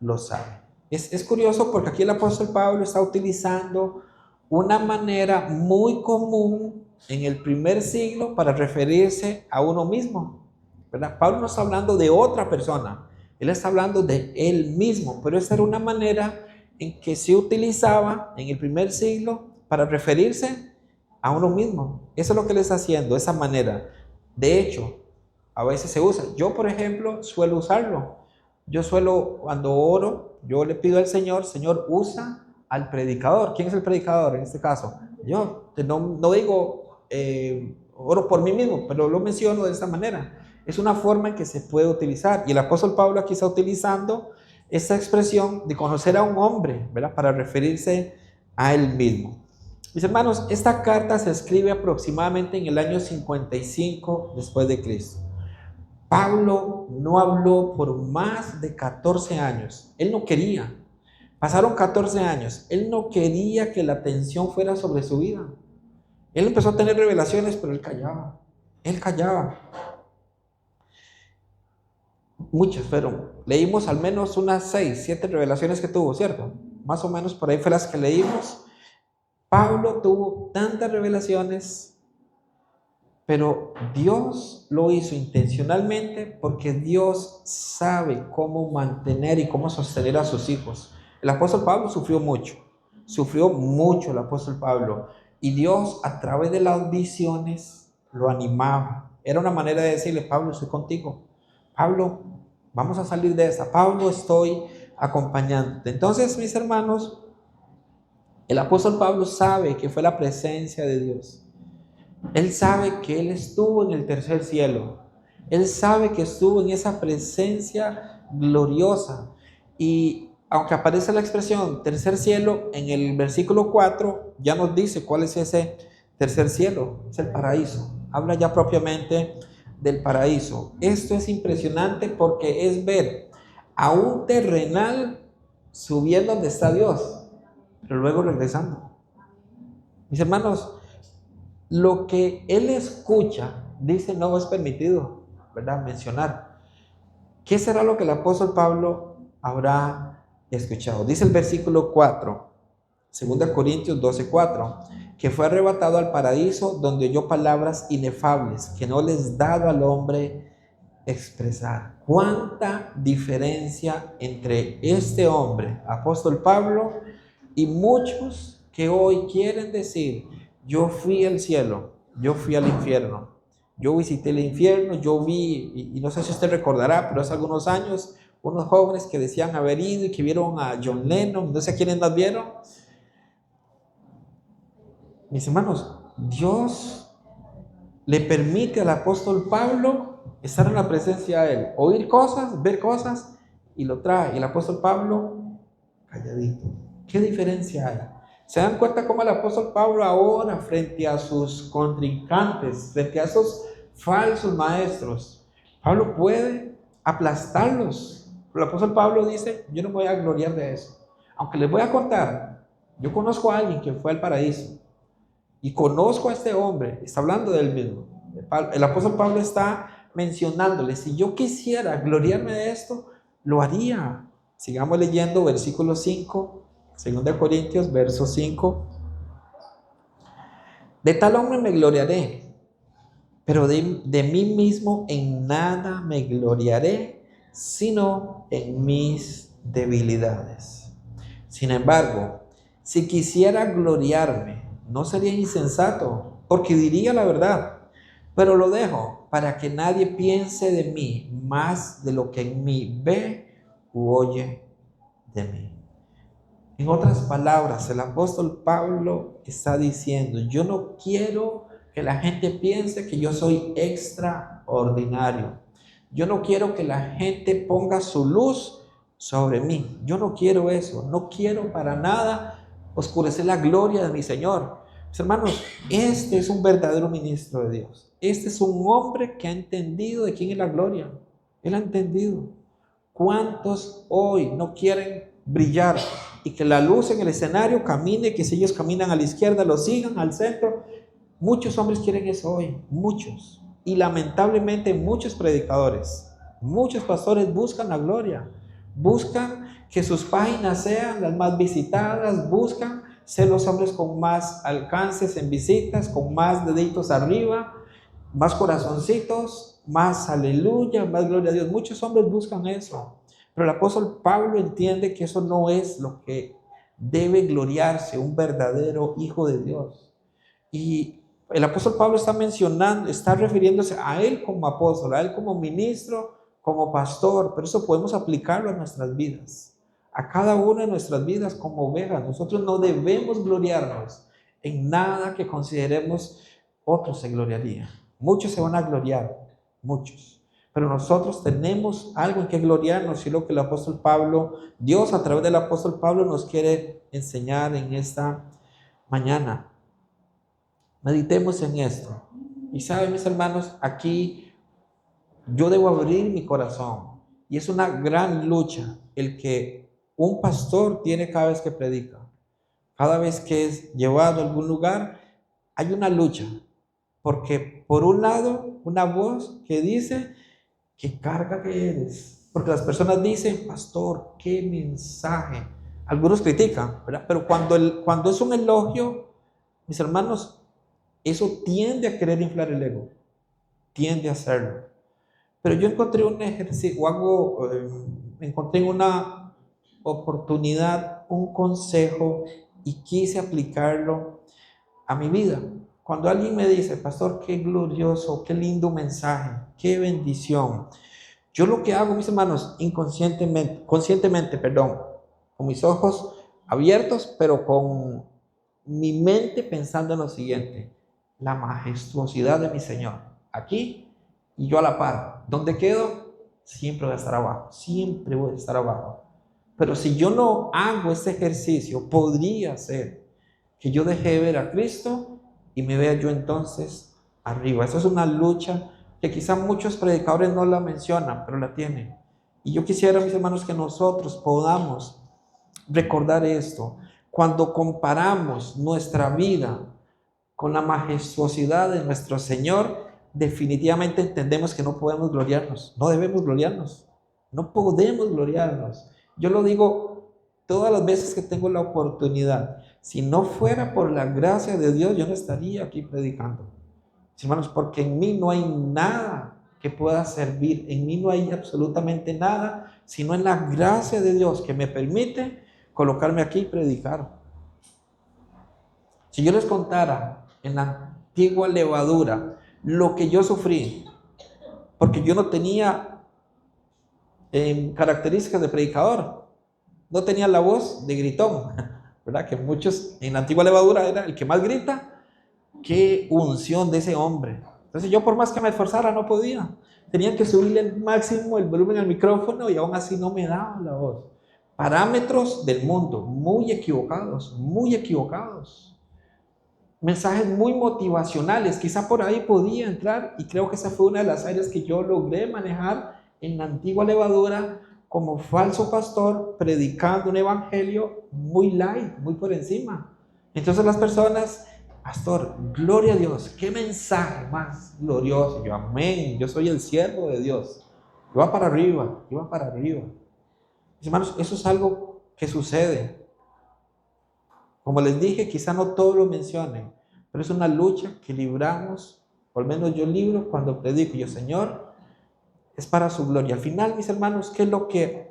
lo sabe. Es curioso porque aquí el apóstol Pablo está utilizando una manera muy común en el primer siglo para referirse a uno mismo, ¿verdad? Pablo no está hablando de otra persona, él está hablando de él mismo, pero esa era una manera en que se utilizaba en el primer siglo para referirse a uno mismo. Eso es lo que él está haciendo, esa manera. De hecho, a veces se usa. Yo, por ejemplo, suelo usarlo. Yo suelo, cuando oro, yo le pido al Señor, Señor, usa al predicador. ¿Quién es el predicador en este caso? Yo. No digo, oro por mí mismo, pero lo menciono de esta manera. Es una forma en que se puede utilizar. Y el apóstol Pablo aquí está utilizando esa expresión de conocer a un hombre, ¿verdad?, para referirse a él mismo. Mis hermanos, esta carta se escribe aproximadamente en el año 55 después de Cristo. Pablo no habló por más de 14 años. Él no quería. Pasaron 14 años. Él no quería que la atención fuera sobre su vida. Él empezó a tener revelaciones, pero él callaba. Él callaba. Muchas fueron. Leímos al menos unas 6, 7 revelaciones que tuvo, ¿cierto? Más o menos por ahí fue las que leímos. Pablo tuvo tantas revelaciones, pero Dios lo hizo intencionalmente porque Dios sabe cómo mantener y cómo sostener a sus hijos. El apóstol Pablo sufrió mucho el apóstol Pablo, y Dios a través de las visiones lo animaba. Era una manera de decirle: Pablo, estoy contigo. Pablo, vamos a salir de esta. Pablo, estoy acompañándote. Entonces, mis hermanos, el apóstol Pablo sabe que fue la presencia de Dios. Él sabe que él estuvo en el tercer cielo. Él sabe que estuvo en esa presencia gloriosa. Y aunque aparece la expresión tercer cielo, en el versículo 4 ya nos dice cuál es ese tercer cielo. Es el paraíso. Habla ya propiamente del paraíso. Esto es impresionante porque es ver a un terrenal subiendo donde está Dios, pero luego regresando. Mis hermanos, lo que él escucha, dice, no es permitido, ¿verdad?, mencionar. ¿Qué será lo que el apóstol Pablo habrá escuchado? Dice el versículo 4, 2 Corintios 12:4, que fue arrebatado al paraíso, donde oyó palabras inefables que no les es dado al hombre expresar. ¿Cuánta diferencia entre este hombre, apóstol Pablo, y muchos que hoy quieren decir: yo fui al cielo, yo fui al infierno, yo visité el infierno, yo vi, y no sé si usted recordará, pero hace algunos años, unos jóvenes que decían haber ido y que vieron a John Lennon, no sé quiénes más vieron. Mis hermanos, Dios le permite al apóstol Pablo estar en la presencia de él, oír cosas, ver cosas, y lo trae. Y el apóstol Pablo, calladito. ¿Qué diferencia hay? ¿Se dan cuenta cómo el apóstol Pablo ahora, frente a sus contrincantes, frente a esos falsos maestros, Pablo puede aplastarlos? Pero el apóstol Pablo dice: yo no me voy a gloriar de eso. Aunque les voy a contar, yo conozco a alguien que fue al paraíso y conozco a este hombre. Está hablando de él mismo. El apóstol Pablo está mencionándole: si yo quisiera gloriarme de esto, lo haría. Sigamos leyendo versículo 5, 2 Corintios, verso 5. De tal hombre me gloriaré, pero de mí mismo en nada me gloriaré, sino en mis debilidades. Sin embargo, si quisiera gloriarme, no sería insensato, porque diría la verdad, pero lo dejo para que nadie piense de mí más de lo que en mí ve u oye de mí. En otras palabras, el apóstol Pablo está diciendo: yo no quiero que la gente piense que yo soy extraordinario. Yo no quiero que la gente ponga su luz sobre mí. Yo no quiero eso. No quiero para nada oscurecer la gloria de mi Señor. Mis hermanos, este es un verdadero ministro de Dios. Este es un hombre que ha entendido de quién es la gloria. Él ha entendido. ¿Cuántos hoy no quieren brillar y que la luz en el escenario camine, que si ellos caminan a la izquierda lo sigan, al centro? Muchos hombres quieren eso hoy, muchos. Y lamentablemente muchos predicadores, muchos pastores buscan la gloria, buscan que sus páginas sean las más visitadas, buscan ser los hombres con más alcances en visitas, con más deditos arriba, más corazoncitos, más aleluya, más gloria a Dios. Muchos hombres buscan eso, pero el apóstol Pablo entiende que eso no es lo que debe gloriarse un verdadero hijo de Dios. Y el apóstol Pablo está mencionando, está refiriéndose a él como apóstol, a él como ministro, como pastor, pero eso podemos aplicarlo a nuestras vidas, a cada una de nuestras vidas como ovejas. Nosotros no debemos gloriarnos en nada que consideremos otros se gloriarían. Muchos se van a gloriar, muchos. Pero nosotros tenemos algo en que gloriarnos, y lo que el apóstol Pablo, Dios a través del apóstol Pablo nos quiere enseñar en esta mañana. Meditemos en esto. Y saben, mis hermanos, aquí Yo debo abrir mi corazón. Y es una gran lucha el que un pastor tiene cada vez que predica. Cada vez que es llevado a algún lugar, hay una lucha. Porque por un lado, una voz que dice, qué carga que eres. Porque las personas dicen, pastor, qué mensaje. Algunos critican, ¿verdad? Pero cuando es un elogio, mis hermanos, eso tiende a querer inflar el ego. Tiende a hacerlo. Pero yo encontré un ejercicio, encontré una oportunidad, un consejo y quise aplicarlo a mi vida. Cuando alguien me dice, pastor, qué glorioso, qué lindo mensaje, qué bendición. Yo lo que hago, mis hermanos, conscientemente, con mis ojos abiertos, pero con mi mente pensando en lo siguiente: la majestuosidad de mi Señor, aquí y yo a la par. ¿Dónde quedo? Siempre voy a estar abajo, siempre voy a estar abajo. Pero si yo no hago este ejercicio, podría ser que yo deje de ver a Cristo y me vea yo entonces arriba. Eso es una lucha que quizá muchos predicadores no la mencionan, pero la tienen. Y yo quisiera, mis hermanos, que nosotros podamos recordar esto. Cuando comparamos nuestra vida con la majestuosidad de nuestro Señor, definitivamente entendemos que no podemos gloriarnos, no debemos gloriarnos, no podemos gloriarnos. Yo lo digo todas las veces que tengo la oportunidad. Si no fuera por la gracia de Dios, yo no estaría aquí predicando. Hermanos, porque en mí no hay nada que pueda servir, en mí no hay absolutamente nada, sino en la gracia de Dios que me permite colocarme aquí y predicar. Si yo les contara en la antigua levadura lo que yo sufrí, porque yo no tenía características de predicador, no tenía la voz de gritón, ¿verdad? Que muchos en la antigua levadura era el que más grita. Qué unción de ese hombre. Entonces yo, por más que me esforzara, no podía. Tenía que subirle al máximo el volumen al micrófono y aún así no me daba la voz. Parámetros del mundo muy equivocados, muy equivocados. Mensajes muy motivacionales, quizá por ahí podía entrar, y creo que esa fue una de las áreas que yo logré manejar en la antigua levadura como falso pastor, predicando un evangelio muy light, muy por encima. Entonces las personas, pastor, gloria a Dios, qué mensaje más glorioso. Yo, amén, yo soy el siervo de Dios. Yo va para arriba, yo va para arriba. Mis hermanos, eso es algo que sucede. Como les dije, quizá no todos lo mencionen, pero es una lucha que libramos, o al menos yo libro cuando predico. Yo, Señor, es para su gloria. Al final, mis hermanos, ¿qué es lo que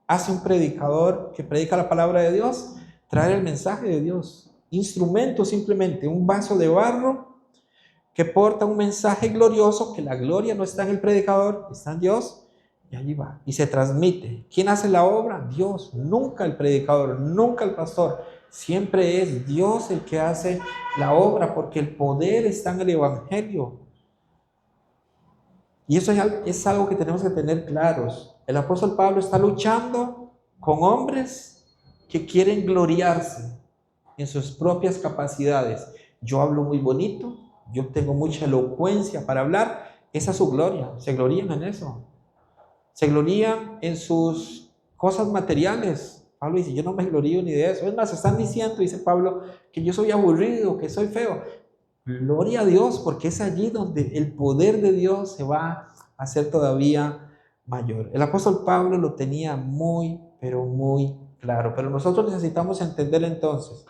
hace un predicador que predica la palabra de Dios? Traer el mensaje de Dios. Instrumento simplemente, un vaso de barro que porta un mensaje glorioso, que la gloria no está en el predicador, está en Dios, y allí va, y se transmite. ¿Quién hace la obra? Dios, nunca el predicador, nunca el pastor. Siempre es Dios el que hace la obra, porque el poder está en el evangelio. Y eso es algo que tenemos que tener claros. El apóstol Pablo está luchando con hombres que quieren gloriarse en sus propias capacidades. Yo hablo muy bonito, yo tengo mucha elocuencia para hablar. Esa es su gloria, se glorían en eso. Se glorían en sus cosas materiales. Pablo dice, yo no me glorío ni de eso. Es más, están diciendo, dice Pablo, que yo soy aburrido, que soy feo. Gloria a Dios, porque es allí donde el poder de Dios se va a hacer todavía mayor. El apóstol Pablo lo tenía muy, pero muy claro. Pero nosotros necesitamos entender entonces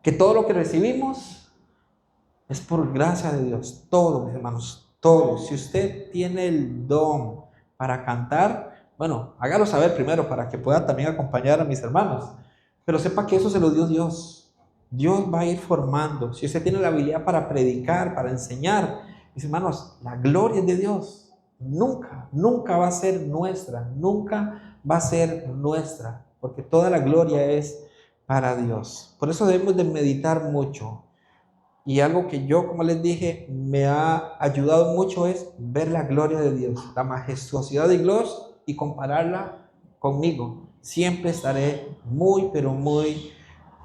que todo lo que recibimos es por gracia de Dios. Todo, mis hermanos, todo. Si usted tiene el don para cantar, bueno, hágalo saber primero para que pueda también acompañar a mis hermanos. Pero sepa que eso se lo dio Dios. Dios va a ir formando. Si usted tiene la habilidad para predicar, para enseñar, mis hermanos, la gloria es de Dios. Nunca, nunca va a ser nuestra. Nunca va a ser nuestra. Porque toda la gloria es para Dios. Por eso debemos de meditar mucho. Y algo que yo, como les dije, me ha ayudado mucho es ver la gloria de Dios, la majestuosidad de Dios y compararla conmigo. Siempre estaré muy, pero muy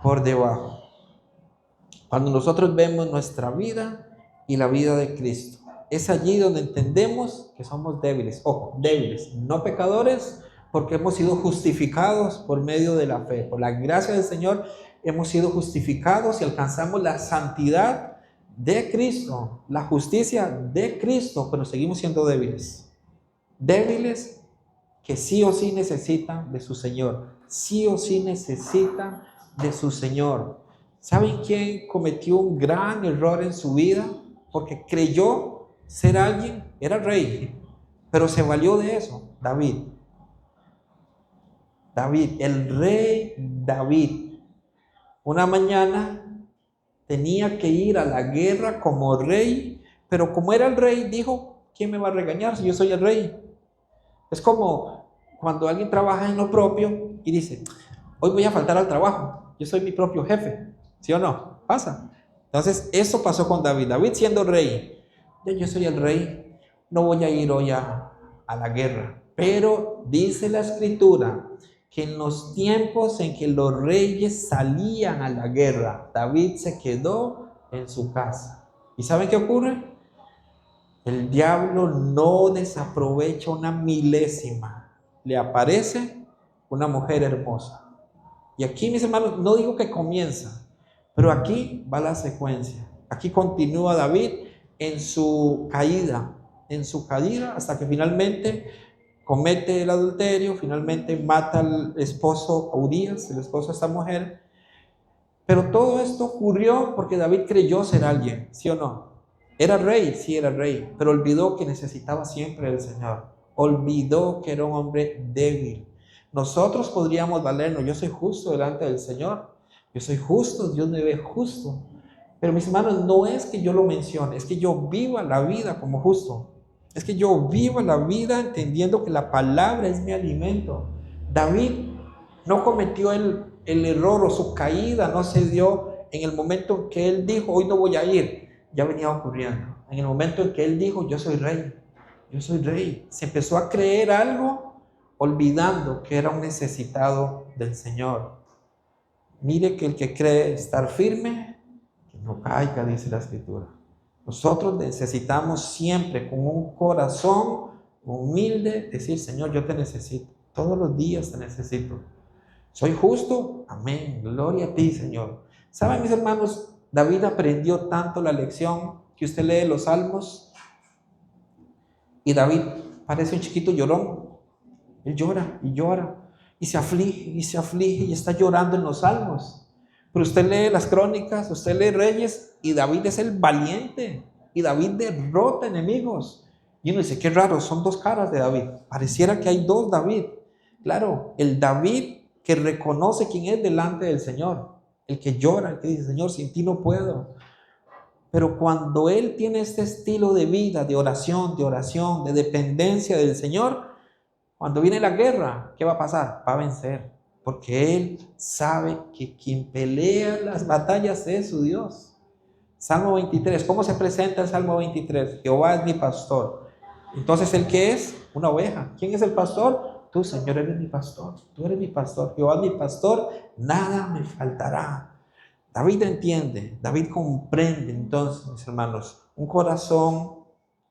por debajo. Cuando nosotros vemos nuestra vida y la vida de Cristo, es allí donde entendemos que somos débiles. Ojo, débiles, no pecadores, porque hemos sido justificados por medio de la fe. Por la gracia del Señor hemos sido justificados y alcanzamos la santidad de Cristo, la justicia de Cristo, pero seguimos siendo débiles. Débiles que sí o sí necesitan de su Señor. Sí o sí necesitan de su Señor. ¿Saben quién cometió un gran error en su vida? Porque creyó ser alguien, era rey, pero se valió de eso. David, el rey David, una mañana tenía que ir a la guerra como rey, pero como era el rey, dijo, ¿quién me va a regañar si yo soy el rey? Es como cuando alguien trabaja en lo propio y dice, hoy voy a faltar al trabajo, yo soy mi propio jefe, ¿sí o no? Pasa. Entonces, eso pasó con David. David siendo rey, yo soy el rey, no voy a ir hoy a la guerra. Pero dice la Escritura que en los tiempos en que los reyes salían a la guerra, David se quedó en su casa. ¿Y saben qué ocurre? El diablo no desaprovecha una milésima. Le aparece una mujer hermosa. Y aquí, mis hermanos, no digo que comienza, pero aquí va la secuencia. Aquí continúa David en su caída, hasta que finalmente comete el adulterio, finalmente mata al esposo a Urías, el esposo de esta mujer. Pero todo esto ocurrió porque David creyó ser alguien, ¿sí o no? Era rey, sí era rey, pero olvidó que necesitaba siempre del Señor. Olvidó que era un hombre débil. Nosotros podríamos valernos, yo soy justo delante del Señor, yo soy justo, Dios me ve justo. Pero mis hermanos, no es que yo lo mencione, es que yo viva la vida como justo. Es que yo viva la vida entendiendo que la palabra es mi alimento. David no cometió el error o su caída no se dio en el momento en que él dijo, hoy no voy a ir. Ya venía ocurriendo. En el momento en que él dijo, yo soy rey. Se empezó a creer algo olvidando que era un necesitado del Señor. Mire que el que cree estar firme, que no caiga, dice la Escritura. Nosotros necesitamos siempre con un corazón humilde decir, Señor, yo te necesito. Todos los días te necesito. ¿Soy justo? Amén. Gloria a ti, Señor. ¿Saben, mis hermanos? David aprendió tanto la lección que usted lee los salmos y David parece un chiquito llorón. Él llora y llora y se aflige y está llorando en los salmos. Pero usted lee las crónicas, usted lee Reyes y David es el valiente y David derrota enemigos. Y uno dice, qué raro, son dos caras de David. Pareciera que hay dos David. Claro, el David que reconoce quién es delante del Señor, el que llora, el que dice, Señor, sin ti no puedo. Pero cuando él tiene este estilo de vida, de oración, de dependencia del Señor, cuando viene la guerra, ¿qué va a pasar? Va a vencer, porque él sabe que quien pelea las batallas es su Dios. Salmo 23, ¿cómo se presenta el Salmo 23? Jehová es mi pastor. Entonces, ¿el qué es? Una oveja. ¿Quién es el pastor? Tú, Señor, eres mi pastor. Tú eres mi pastor. Jehová es mi pastor, nada me faltará. David entiende, David comprende. Entonces, mis hermanos, un corazón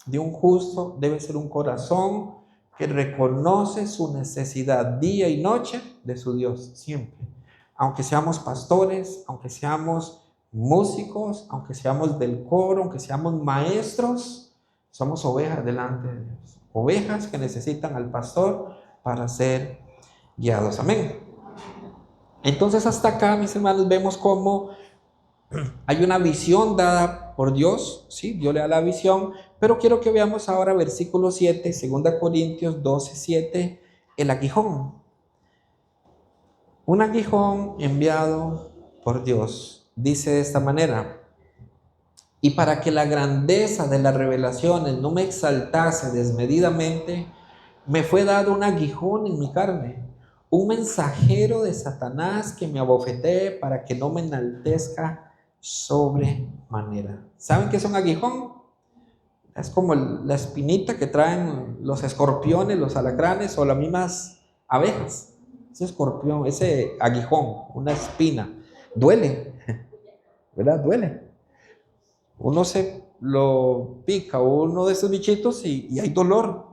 de un justo debe ser un corazón que reconoce su necesidad día y noche de su Dios, siempre. Aunque seamos pastores, aunque seamos músicos, aunque seamos del coro, aunque seamos maestros, somos ovejas delante de Dios. Ovejas que necesitan al pastor para ser guiados. Amén. Entonces hasta acá, mis hermanos, vemos cómo hay una visión dada por Dios, ¿sí? Dios le da la visión, pero quiero que veamos ahora versículo 7, 2 Corintios 12, 7, el aguijón. Un aguijón enviado por Dios. Dice de esta manera, y para que la grandeza de las revelaciones no me exaltase desmedidamente, me fue dado un aguijón en mi carne, un mensajero de Satanás que me abofetee para que no me enaltezca sobremanera. ¿Saben qué es un aguijón? Es como la espinita que traen los escorpiones, los alacranes o las mismas abejas. Ese escorpión, ese aguijón, una espina, duele, ¿verdad? Duele. Uno se lo pica uno de esos bichitos y hay dolor.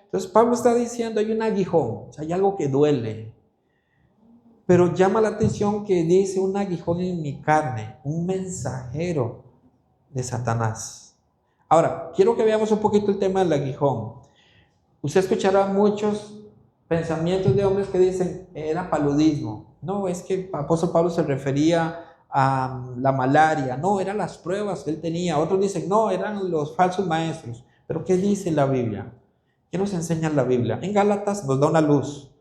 Entonces Pablo está diciendo, hay un aguijón, o sea, hay algo que duele. Pero llama la atención que dice un aguijón en mi carne, un mensajero de Satanás. Ahora, quiero que veamos un poquito el tema del aguijón. Usted escuchará muchos pensamientos de hombres que dicen, era paludismo. No, es que el apóstol Pablo se refería a la malaria. No, eran las pruebas que él tenía. Otros dicen, no, eran los falsos maestros. Pero ¿qué dice la Biblia? ¿Qué nos enseña la Biblia? En Gálatas nos da una luz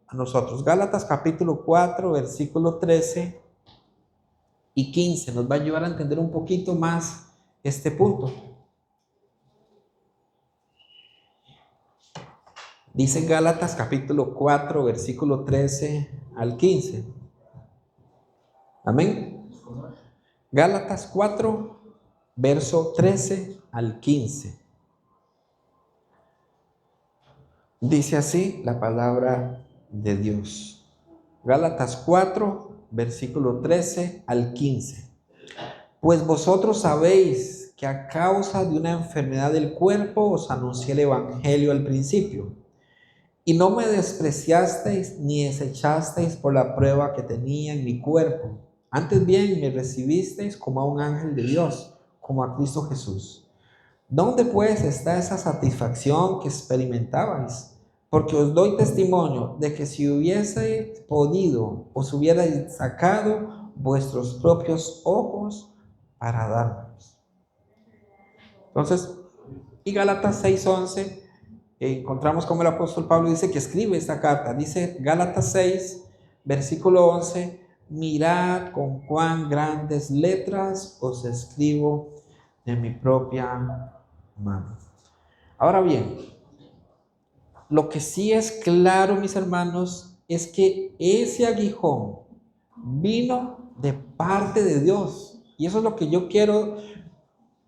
a nosotros. Gálatas capítulo 4, versículo 13 y 15 nos va a ayudar a entender un poquito más este punto. Dice Gálatas capítulo 4, versículo 13 al 15. Amén. Gálatas 4, verso 13 al 15. Dice así la palabra de Dios. Gálatas 4, versículo 13 al 15. Pues vosotros sabéis que a causa de una enfermedad del cuerpo os anuncié el evangelio al principio, y no me despreciasteis ni desechasteis por la prueba que tenía en mi cuerpo. Antes bien me recibisteis como a un ángel de Dios, como a Cristo Jesús. ¿Dónde pues está esa satisfacción que experimentabais? Porque os doy testimonio de que si hubieseis podido, os hubierais sacado vuestros propios ojos para darnos. Entonces, y Gálatas 6:11, encontramos como el apóstol Pablo dice que escribe esta carta. Dice Gálatas 6, versículo 11, mirad con cuán grandes letras os escribo de mi propia mano. Ahora bien, lo que sí es claro, mis hermanos, es que ese aguijón vino de parte de Dios. Y eso es lo que yo quiero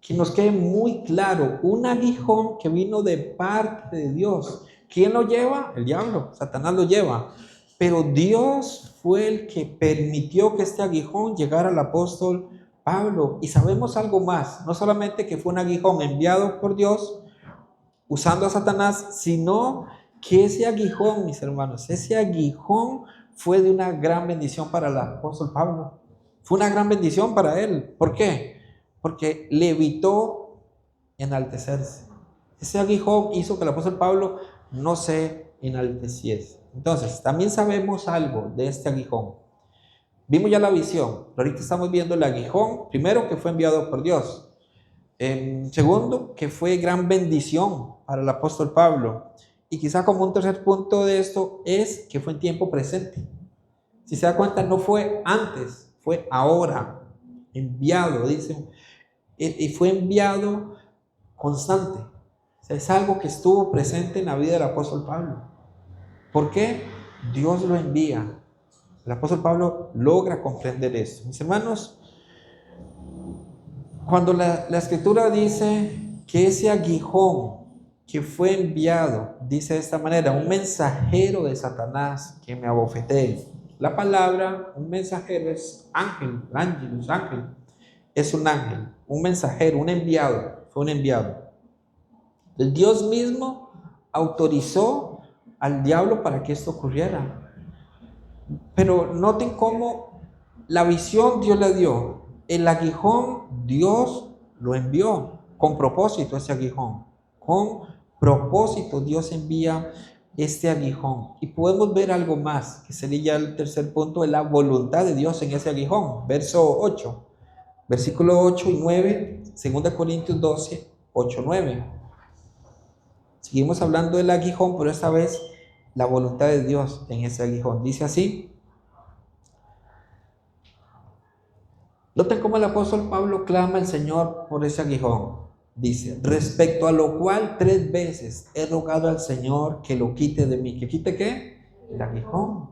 que nos quede muy claro. Un aguijón que vino de parte de Dios. ¿Quién lo lleva? El diablo, Satanás lo lleva. Pero Dios fue el que permitió que este aguijón llegara al apóstol Pablo. Y sabemos algo más, no solamente que fue un aguijón enviado por Dios, usando a Satanás, sino que ese aguijón, mis hermanos, ese aguijón fue de una gran bendición para el apóstol Pablo. Fue una gran bendición para él. ¿Por qué? Porque le evitó enaltecerse. Ese aguijón hizo que el apóstol Pablo no se enalteciese. Entonces, también sabemos algo de este aguijón. Vimos ya la visión, pero ahorita estamos viendo el aguijón, primero que fue enviado por Dios. Segundo, que fue gran bendición para el apóstol Pablo. Y quizá como un tercer punto de esto es que fue en tiempo presente. Si se da cuenta, no fue antes, fue ahora. Enviado, dice. Y fue enviado constante. O sea, es algo que estuvo presente en la vida del apóstol Pablo. ¿Por qué? Dios lo envía. El apóstol Pablo logra comprender esto. Mis hermanos, cuando la escritura dice que ese aguijón que fue enviado, dice de esta manera, un mensajero de Satanás que me abofetee. La palabra, un mensajero es ángel, ángel, es un ángel, un mensajero, un enviado, fue un enviado. Dios mismo autorizó al diablo para que esto ocurriera. Pero noten cómo la visión Dios la dio. El aguijón Dios lo envió con propósito, ese aguijón. Con propósito Dios envía este aguijón. Y podemos ver algo más, que sería el tercer punto de la voluntad de Dios en ese aguijón. Verso 8, versículo 8 y 9, 2 Corintios 12, 8, 9. Seguimos hablando del aguijón, pero esta vez la voluntad de Dios en ese aguijón. Dice así. Noten cómo el apóstol Pablo clama al Señor por ese aguijón. Dice, respecto a lo cual 3 veces he rogado al Señor que lo quite de mí. ¿Que quite qué? El aguijón.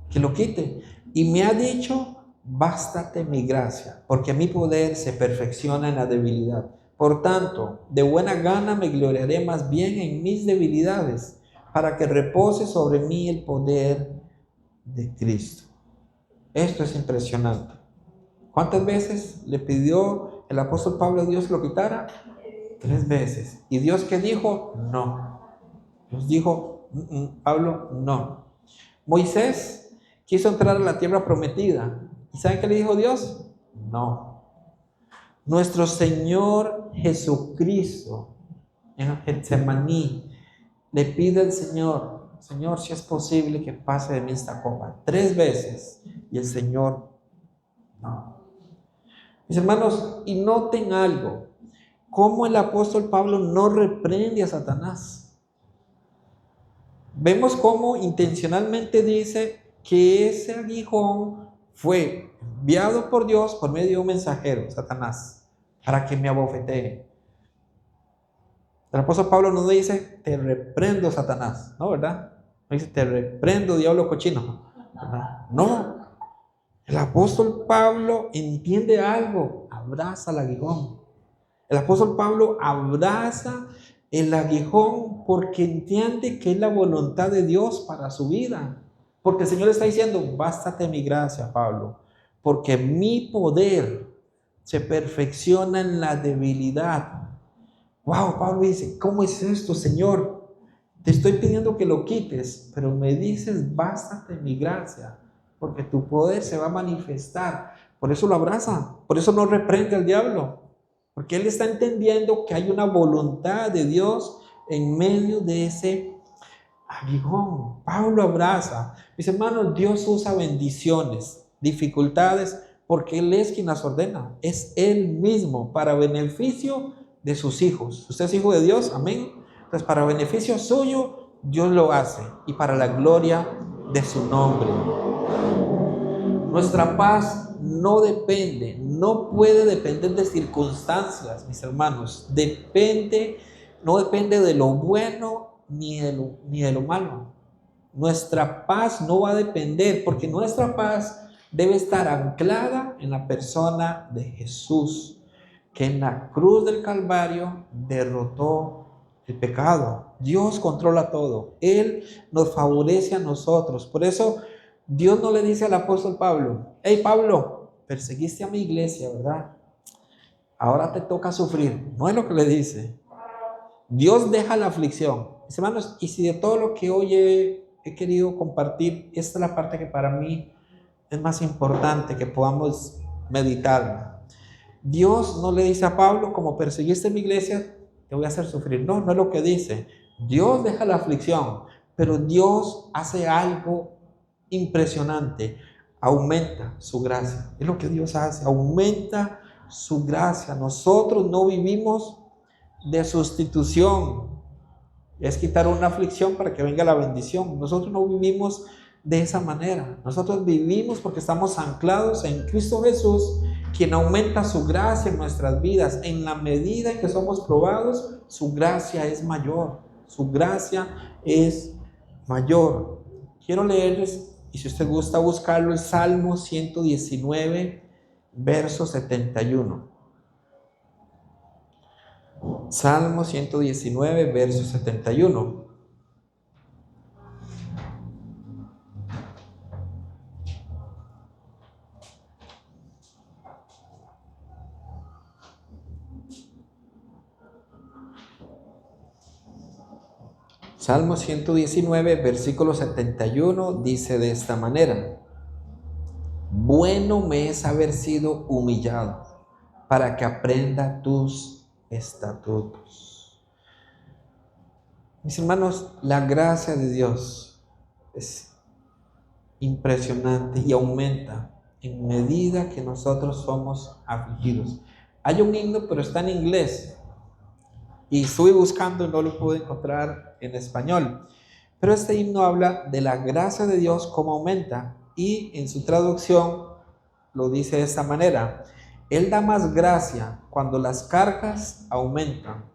Que lo quite. Y me ha dicho, bástate mi gracia, porque mi poder se perfecciona en la debilidad. Por tanto, de buena gana me gloriaré más bien en mis debilidades, para que repose sobre mí el poder de Cristo. Esto es impresionante. ¿Cuántas veces le pidió el apóstol Pablo a Dios lo quitara 3 veces. ¿Y Dios qué dijo? No. Dios dijo, Pablo, no. Moisés quiso entrar a la tierra prometida. ¿Y saben qué le dijo Dios? No. Nuestro Señor Jesucristo en Getsemaní le pide al Señor, Señor, si es posible que pase de mí esta copa, 3 veces. Y el Señor, no. Mis hermanos, y noten algo, cómo el apóstol Pablo no reprende a Satanás. Vemos cómo intencionalmente dice que ese aguijón fue enviado por Dios por medio de un mensajero, Satanás, para que me abofetee. El apóstol Pablo no dice, te reprendo, Satanás, ¿no, verdad? No dice, te reprendo, diablo cochino, ¿verdad? No. El apóstol Pablo entiende algo, abraza el aguijón. El apóstol Pablo abraza el aguijón porque entiende que es la voluntad de Dios para su vida. Porque el Señor está diciendo, bástate mi gracia, Pablo, porque mi poder se perfecciona en la debilidad. Wow, Pablo dice, ¿cómo es esto, Señor? Te estoy pidiendo que lo quites, pero me dices, bástate mi gracia, porque tu poder se va a manifestar. Por eso lo abraza, por eso no reprende al diablo, porque él está entendiendo que hay una voluntad de Dios en medio de ese aguijón. Pablo abraza. Mis hermanos, Dios usa bendiciones, dificultades, porque Él es quien las ordena. Es Él mismo para beneficio de sus hijos. Usted es hijo de Dios, amén. Entonces, para beneficio suyo, Dios lo hace y para la gloria de su nombre. Nuestra paz no depende, no puede depender de circunstancias, mis hermanos. No depende de lo bueno ni de lo malo. Nuestra paz no va a depender, porque nuestra paz debe estar anclada en la persona de Jesús, que en la cruz del Calvario derrotó el pecado. Dios controla todo. Él nos favorece a nosotros. Por eso Dios no le dice al apóstol Pablo, hey Pablo, perseguiste a mi iglesia, ¿verdad? Ahora te toca sufrir. No es lo que le dice. Dios deja la aflicción. Mis hermanos, y si de todo lo que hoy he querido compartir, esta es la parte que para mí es más importante que podamos meditar. Dios no le dice a Pablo, como perseguiste mi iglesia, te voy a hacer sufrir. No, no es lo que dice. Dios deja la aflicción, pero Dios hace algo impresionante. Aumenta su gracia. Es lo que Dios hace, aumenta su gracia. Nosotros no vivimos de sustitución. Es quitar una aflicción para que venga la bendición. Nosotros no vivimos de esa manera. Nosotros vivimos porque estamos anclados en Cristo Jesús, quien aumenta su gracia en nuestras vidas. En la medida en que somos probados, su gracia es mayor. Su gracia es mayor. Quiero leerles, y si usted gusta buscarlo, el Salmo 119, verso 71. Salmo 119, verso 71. Salmo 119, versículo 71 dice de esta manera: bueno me es haber sido humillado para que aprenda tus estatutos. Mis hermanos, la gracia de Dios es impresionante y aumenta en medida que nosotros somos afligidos. Hay un himno, pero está en inglés y estuve buscando y no lo pude encontrar en español. Pero este himno habla de la gracia de Dios, cómo aumenta, y en su traducción lo dice de esta manera: Él da más gracia cuando las cargas aumentan.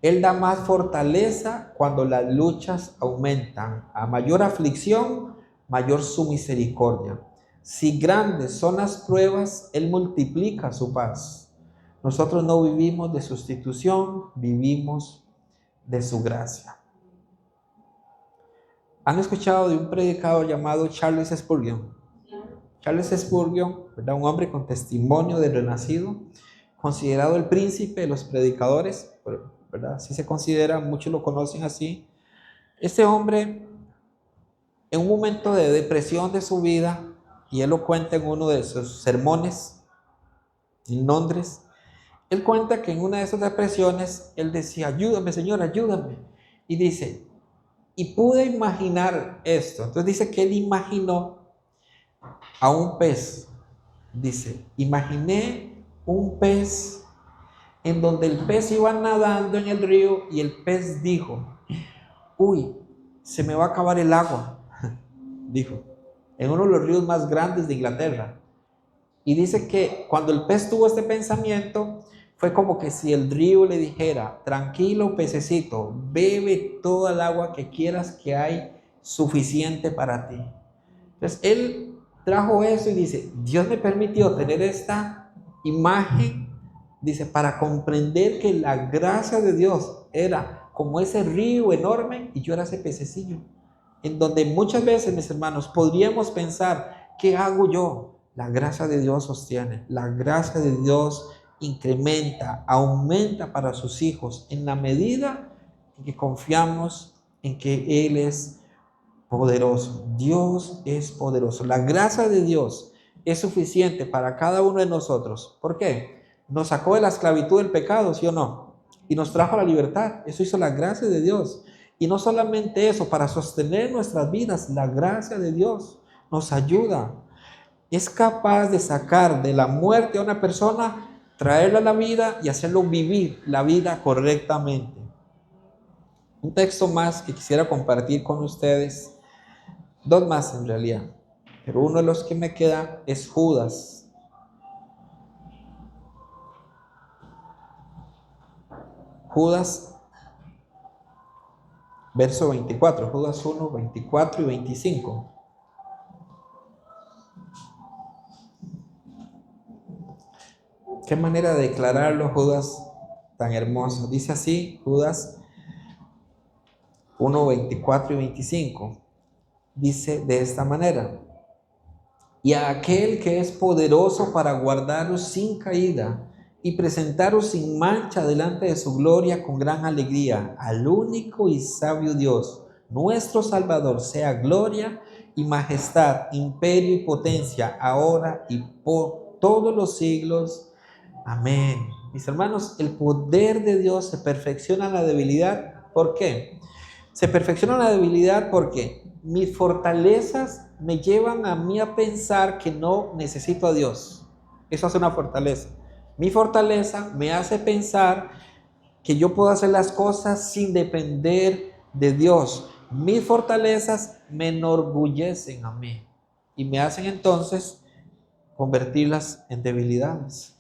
Él da más fortaleza cuando las luchas aumentan. A mayor aflicción, mayor su misericordia. Si grandes son las pruebas, Él multiplica su paz. Nosotros no vivimos de sustitución, vivimos de su gracia. ¿Han escuchado de un predicador llamado Charles Spurgeon? Charles Spurgeon, ¿verdad? Un hombre con testimonio de renacido, considerado el príncipe de los predicadores, ¿verdad? Así se considera, muchos lo conocen así. Este hombre, en un momento de depresión de su vida, y él lo cuenta en uno de sus sermones en Londres, él cuenta que en una de esas depresiones, él decía, ayúdame Señor, ayúdame. Y dice, y pude imaginar esto. Entonces dice que él imaginó a un pez. Dice, imaginé un pez en donde el pez iba nadando en el río y el pez dijo, uy, se me va a acabar el agua, dijo, en uno de los ríos más grandes de Inglaterra. Y dice que cuando el pez tuvo este pensamiento, fue como que si el río le dijera, tranquilo pececito, bebe toda el agua que quieras, que hay suficiente para ti. Entonces él trajo eso y dice, Dios me permitió tener esta imagen, dice, para comprender que la gracia de Dios era como ese río enorme y yo era ese pececillo, en donde muchas veces, mis hermanos, podríamos pensar, ¿qué hago yo? La gracia de Dios sostiene, la gracia de Dios incrementa, aumenta para sus hijos en la medida en que confiamos en que Él es poderoso. Dios es poderoso. La gracia de Dios es suficiente para cada uno de nosotros. ¿Por qué? Nos sacó de la esclavitud del pecado, ¿sí o no? Y nos trajo a la libertad. Eso hizo la gracia de Dios. Y no solamente eso, para sostener nuestras vidas, la gracia de Dios nos ayuda. Es capaz de sacar de la muerte a una persona, traerla a la vida y hacerlo vivir la vida correctamente. Un texto más que quisiera compartir con ustedes. Dos más en realidad, pero uno de los que me queda es Judas. Judas, verso 24, Judas 1, 24 y 25. Qué manera de declararlo Judas tan hermoso. Dice así, Judas 1, 24 y 25. Dice de esta manera, y a aquel que es poderoso para guardaros sin caída y presentaros sin mancha delante de su gloria con gran alegría, al único y sabio Dios, nuestro Salvador, sea gloria y majestad, imperio y potencia, ahora y por todos los siglos. Amén. Mis hermanos, el poder de Dios se perfecciona en la debilidad. ¿Por qué? Se perfecciona en la debilidad porque mis fortalezas me llevan a mí a pensar que no necesito a Dios. Eso hace una fortaleza. Mi fortaleza me hace pensar que yo puedo hacer las cosas sin depender de Dios. Mis fortalezas me enorgullecen a mí y me hacen entonces convertirlas en debilidades.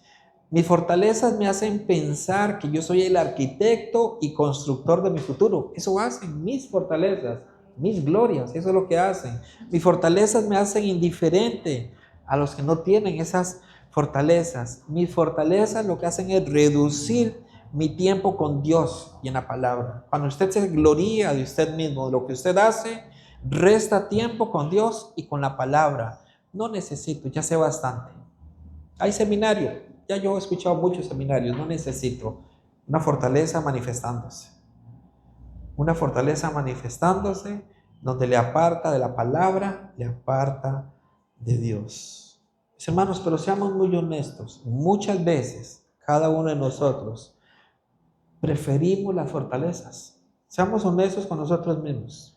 Mis fortalezas me hacen pensar que yo soy el arquitecto y constructor de mi futuro. Eso hacen mis fortalezas, mis glorias, eso es lo que hacen. Mis fortalezas me hacen indiferente a los que no tienen esas fortalezas. Mis fortalezas lo que hacen es reducir mi tiempo con Dios y en la palabra. Cuando usted se gloría de usted mismo, de lo que usted hace, resta tiempo con Dios y con la palabra. No necesito, ya sé bastante. Hay seminario, ya yo he escuchado muchos seminarios, no necesito. Una fortaleza manifestándose. Una fortaleza manifestándose donde le aparta de la palabra, le aparta de Dios. Mis hermanos, pero seamos muy honestos. Muchas veces, cada uno de nosotros, preferimos las fortalezas. Seamos honestos con nosotros mismos.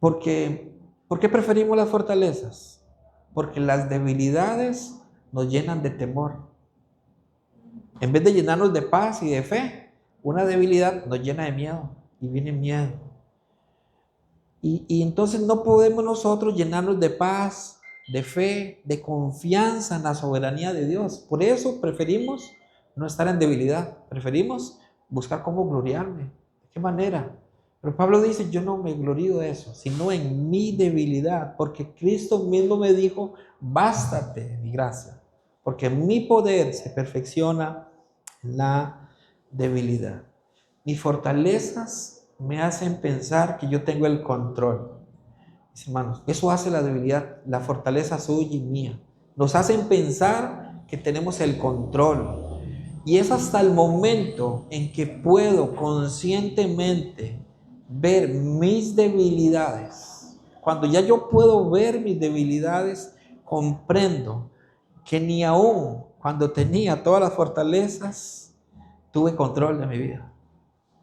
¿Por qué preferimos las fortalezas? Porque las debilidades nos llenan de temor. En vez de llenarnos de paz y de fe, una debilidad nos llena de miedo y viene miedo. Y entonces no podemos nosotros llenarnos de paz, de fe, de confianza en la soberanía de Dios. Por eso preferimos no estar en debilidad, preferimos buscar cómo gloriarme. ¿De qué manera? Pero Pablo dice, yo no me glorío de eso, sino en mi debilidad, porque Cristo mismo me dijo, bástate mi gracia, porque mi poder se perfecciona en la debilidad. Mis fortalezas me hacen pensar que yo tengo el control. Mis hermanos, eso hace la debilidad, la fortaleza suya y mía. Nos hacen pensar que tenemos el control. Y es hasta el momento en que puedo conscientemente ver mis debilidades. Cuando ya yo puedo ver mis debilidades, comprendo que ni aún cuando tenía todas las fortalezas, tuve control de mi vida.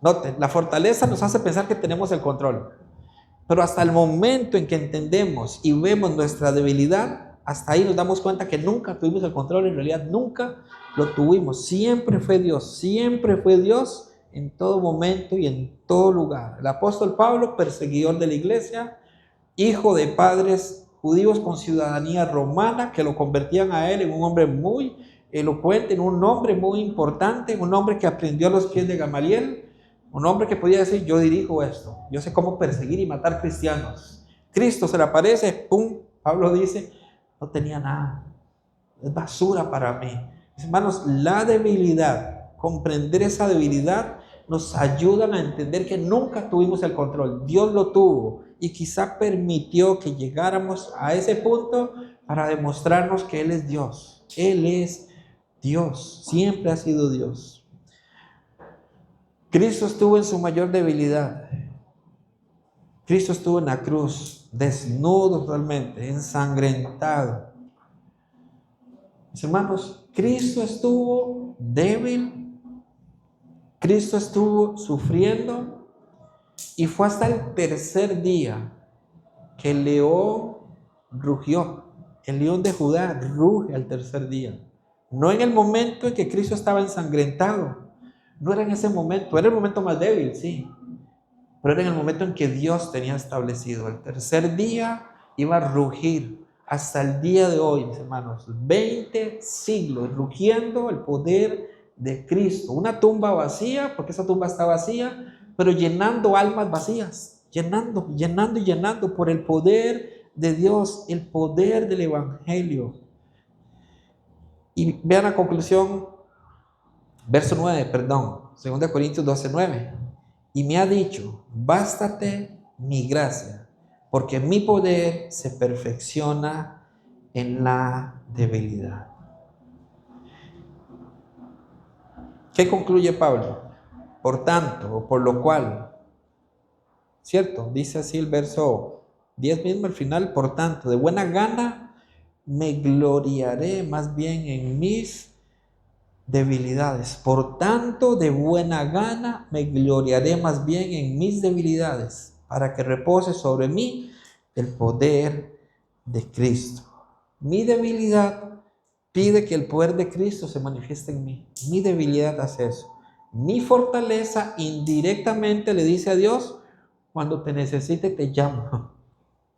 Noten, la fortaleza nos hace pensar que tenemos el control. Pero hasta el momento en que entendemos y vemos nuestra debilidad, hasta ahí nos damos cuenta que nunca tuvimos el control. En realidad nunca lo tuvimos. Siempre fue Dios en todo momento y en todo lugar. El apóstol Pablo, perseguidor de la iglesia, hijo de padres judíos con ciudadanía romana, que lo convertían a él en un hombre muy elocuente, en un hombre muy importante, un hombre que aprendió a los pies de Gamaliel, un hombre que podía decir: yo dirijo esto, yo sé cómo perseguir y matar cristianos. Cristo se le aparece, ¡pum! Pablo dice: no tenía nada, es basura para mí. Mis hermanos, la debilidad, comprender esa debilidad, nos ayudan a entender que nunca tuvimos el control. Dios lo tuvo y quizá permitió que llegáramos a ese punto para demostrarnos que Él es Dios. Él es Dios, siempre ha sido Dios. Cristo estuvo en su mayor debilidad. Cristo estuvo en la cruz, desnudo totalmente, ensangrentado. Mis hermanos, Cristo estuvo débil, Cristo estuvo sufriendo, y fue hasta el tercer día que el león rugió. El león de Judá ruge al tercer día. No en el momento en que Cristo estaba ensangrentado. No era en ese momento, era el momento más débil, sí. Pero era en el momento en que Dios tenía establecido. El tercer día iba a rugir hasta el día de hoy, mis hermanos. 20 siglos rugiendo el poder de Cristo. Una tumba vacía, porque esa tumba está vacía, pero llenando almas vacías. Llenando por el poder de Dios, el poder del Evangelio. Y vean la conclusión, verso 9, 2 Corintios 12, 9. Y me ha dicho: bástate mi gracia, porque mi poder se perfecciona en la debilidad. ¿Qué concluye Pablo? Por tanto, o por lo cual, ¿cierto? Dice así el verso 10 mismo al final: por tanto, de buena gana me gloriaré más bien en mis debilidades. Por tanto, de buena gana me gloriaré más bien en mis debilidades, para que repose sobre mí el poder de Cristo. Mi debilidad pide que el poder de Cristo se manifieste en mí. Mi debilidad hace eso. Mi fortaleza indirectamente le dice a Dios: cuando te necesite te llamo.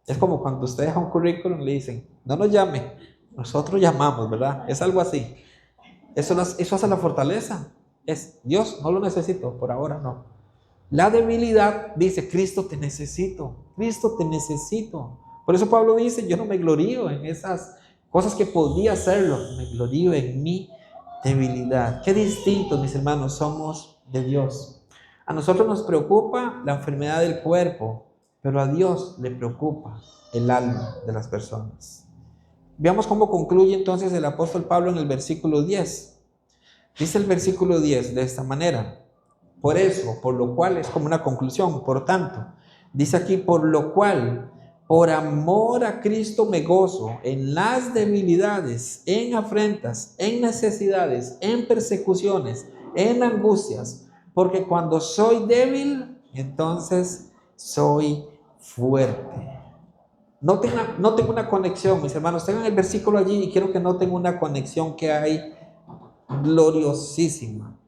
Es como cuando usted deja un currículum y le dicen: no nos llame, nosotros llamamos, ¿verdad? Es algo así. Eso hace la fortaleza. Es: Dios, no lo necesito, por ahora no. La debilidad dice: Cristo te necesito, Cristo te necesito. Por eso Pablo dice: yo no me glorío en esas cosas que podía hacerlo, me glorío en mi debilidad. Qué distintos, mis hermanos, somos de Dios. A nosotros nos preocupa la enfermedad del cuerpo, pero a Dios le preocupa el alma de las personas. Veamos cómo concluye entonces el apóstol Pablo en el versículo 10. Dice el versículo 10 de esta manera: por eso, por lo cual, es como una conclusión, por tanto. Dice aquí: por lo cual, por amor a Cristo me gozo en las debilidades, en afrentas, en necesidades, en persecuciones, en angustias, porque cuando soy débil, entonces soy fuerte. Noten una conexión, mis hermanos. Tengan el versículo allí y quiero que noten una conexión que hay gloriosísima.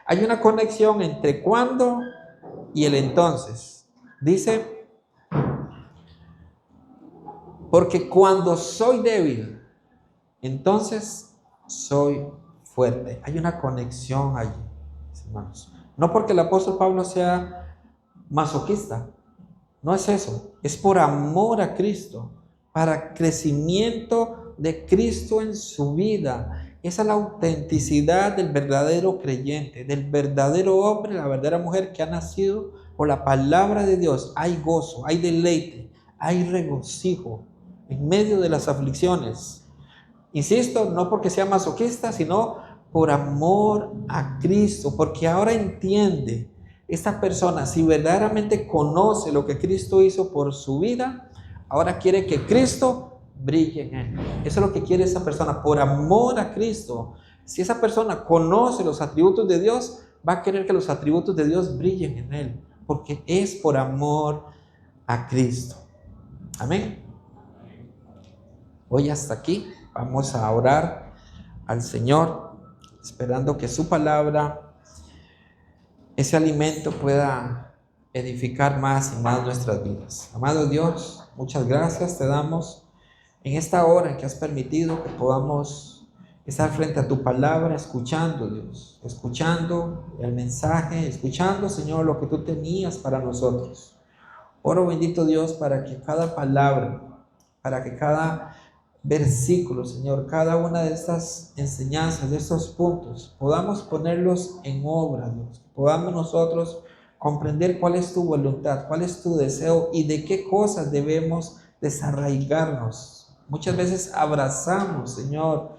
Hay una conexión entre cuando y el entonces. Dice: porque cuando soy débil, entonces soy fuerte. Hay una conexión allí, mis hermanos. No porque el apóstol Pablo sea masoquista. No es eso, es por amor a Cristo, para crecimiento de Cristo en su vida. Esa es la autenticidad del verdadero creyente, del verdadero hombre, la verdadera mujer que ha nacido por la palabra de Dios. Hay gozo, hay deleite, hay regocijo en medio de las aflicciones. Insisto, no porque sea masoquista, sino por amor a Cristo, porque ahora entiende esta persona, si verdaderamente conoce lo que Cristo hizo por su vida, ahora quiere que Cristo brille en él. Eso es lo que quiere esa persona, por amor a Cristo. Si esa persona conoce los atributos de Dios, va a querer que los atributos de Dios brillen en él, porque es por amor a Cristo. Amén. Hoy hasta aquí vamos a orar al Señor, esperando que su palabra, ese alimento, pueda edificar más y más nuestras vidas. Amado Dios, muchas gracias te damos en esta hora en que has permitido que podamos estar frente a tu palabra, escuchando, Dios, escuchando el mensaje, escuchando, Señor, lo que tú tenías para nosotros. Oro, bendito Dios, para que cada palabra, para que cada versículo, Señor, cada una de estas enseñanzas, de estos puntos, podamos ponerlos en obra, Dios. Podamos nosotros comprender cuál es tu voluntad, cuál es tu deseo y de qué cosas debemos desarraigarnos. Muchas veces abrazamos, Señor,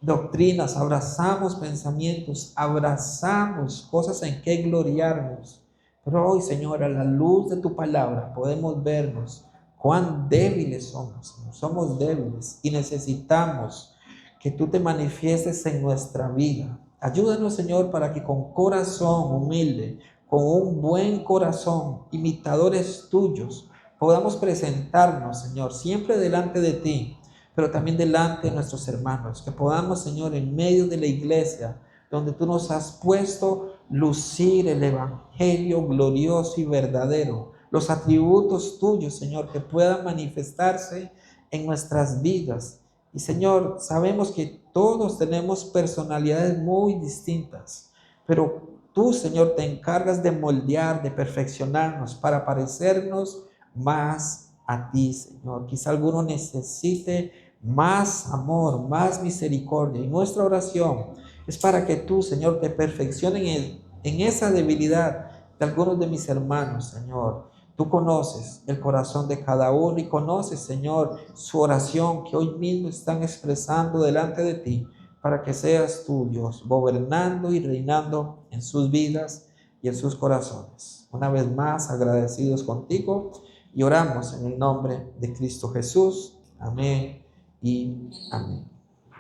doctrinas, abrazamos pensamientos, abrazamos cosas en que gloriarnos. Pero hoy, Señor, a la luz de tu palabra podemos vernos cuán débiles somos. Señor. Somos débiles y necesitamos que tú te manifiestes en nuestra vida. Ayúdanos, Señor, para que con corazón humilde, con un buen corazón, imitadores tuyos, podamos presentarnos, Señor, siempre delante de ti, pero también delante de nuestros hermanos, que podamos, Señor, en medio de la iglesia, donde tú nos has puesto, lucir el evangelio glorioso y verdadero, los atributos tuyos, Señor, que puedan manifestarse en nuestras vidas. Y, Señor, sabemos que todos tenemos personalidades muy distintas, pero tú, Señor, te encargas de moldear, de perfeccionarnos para parecernos más a ti, Señor. Quizá alguno necesite más amor, más misericordia. Y nuestra oración es para que tú, Señor, te perfecciones en esa debilidad de algunos de mis hermanos, Señor. Tú conoces el corazón de cada uno y conoces, Señor, su oración que hoy mismo están expresando delante de ti, para que seas tú, Dios, gobernando y reinando en sus vidas y en sus corazones. Una vez más, agradecidos contigo y oramos en el nombre de Cristo Jesús. Amén y amén.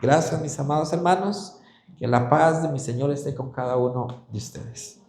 Gracias, mis amados hermanos. Que la paz de mi Señor esté con cada uno de ustedes.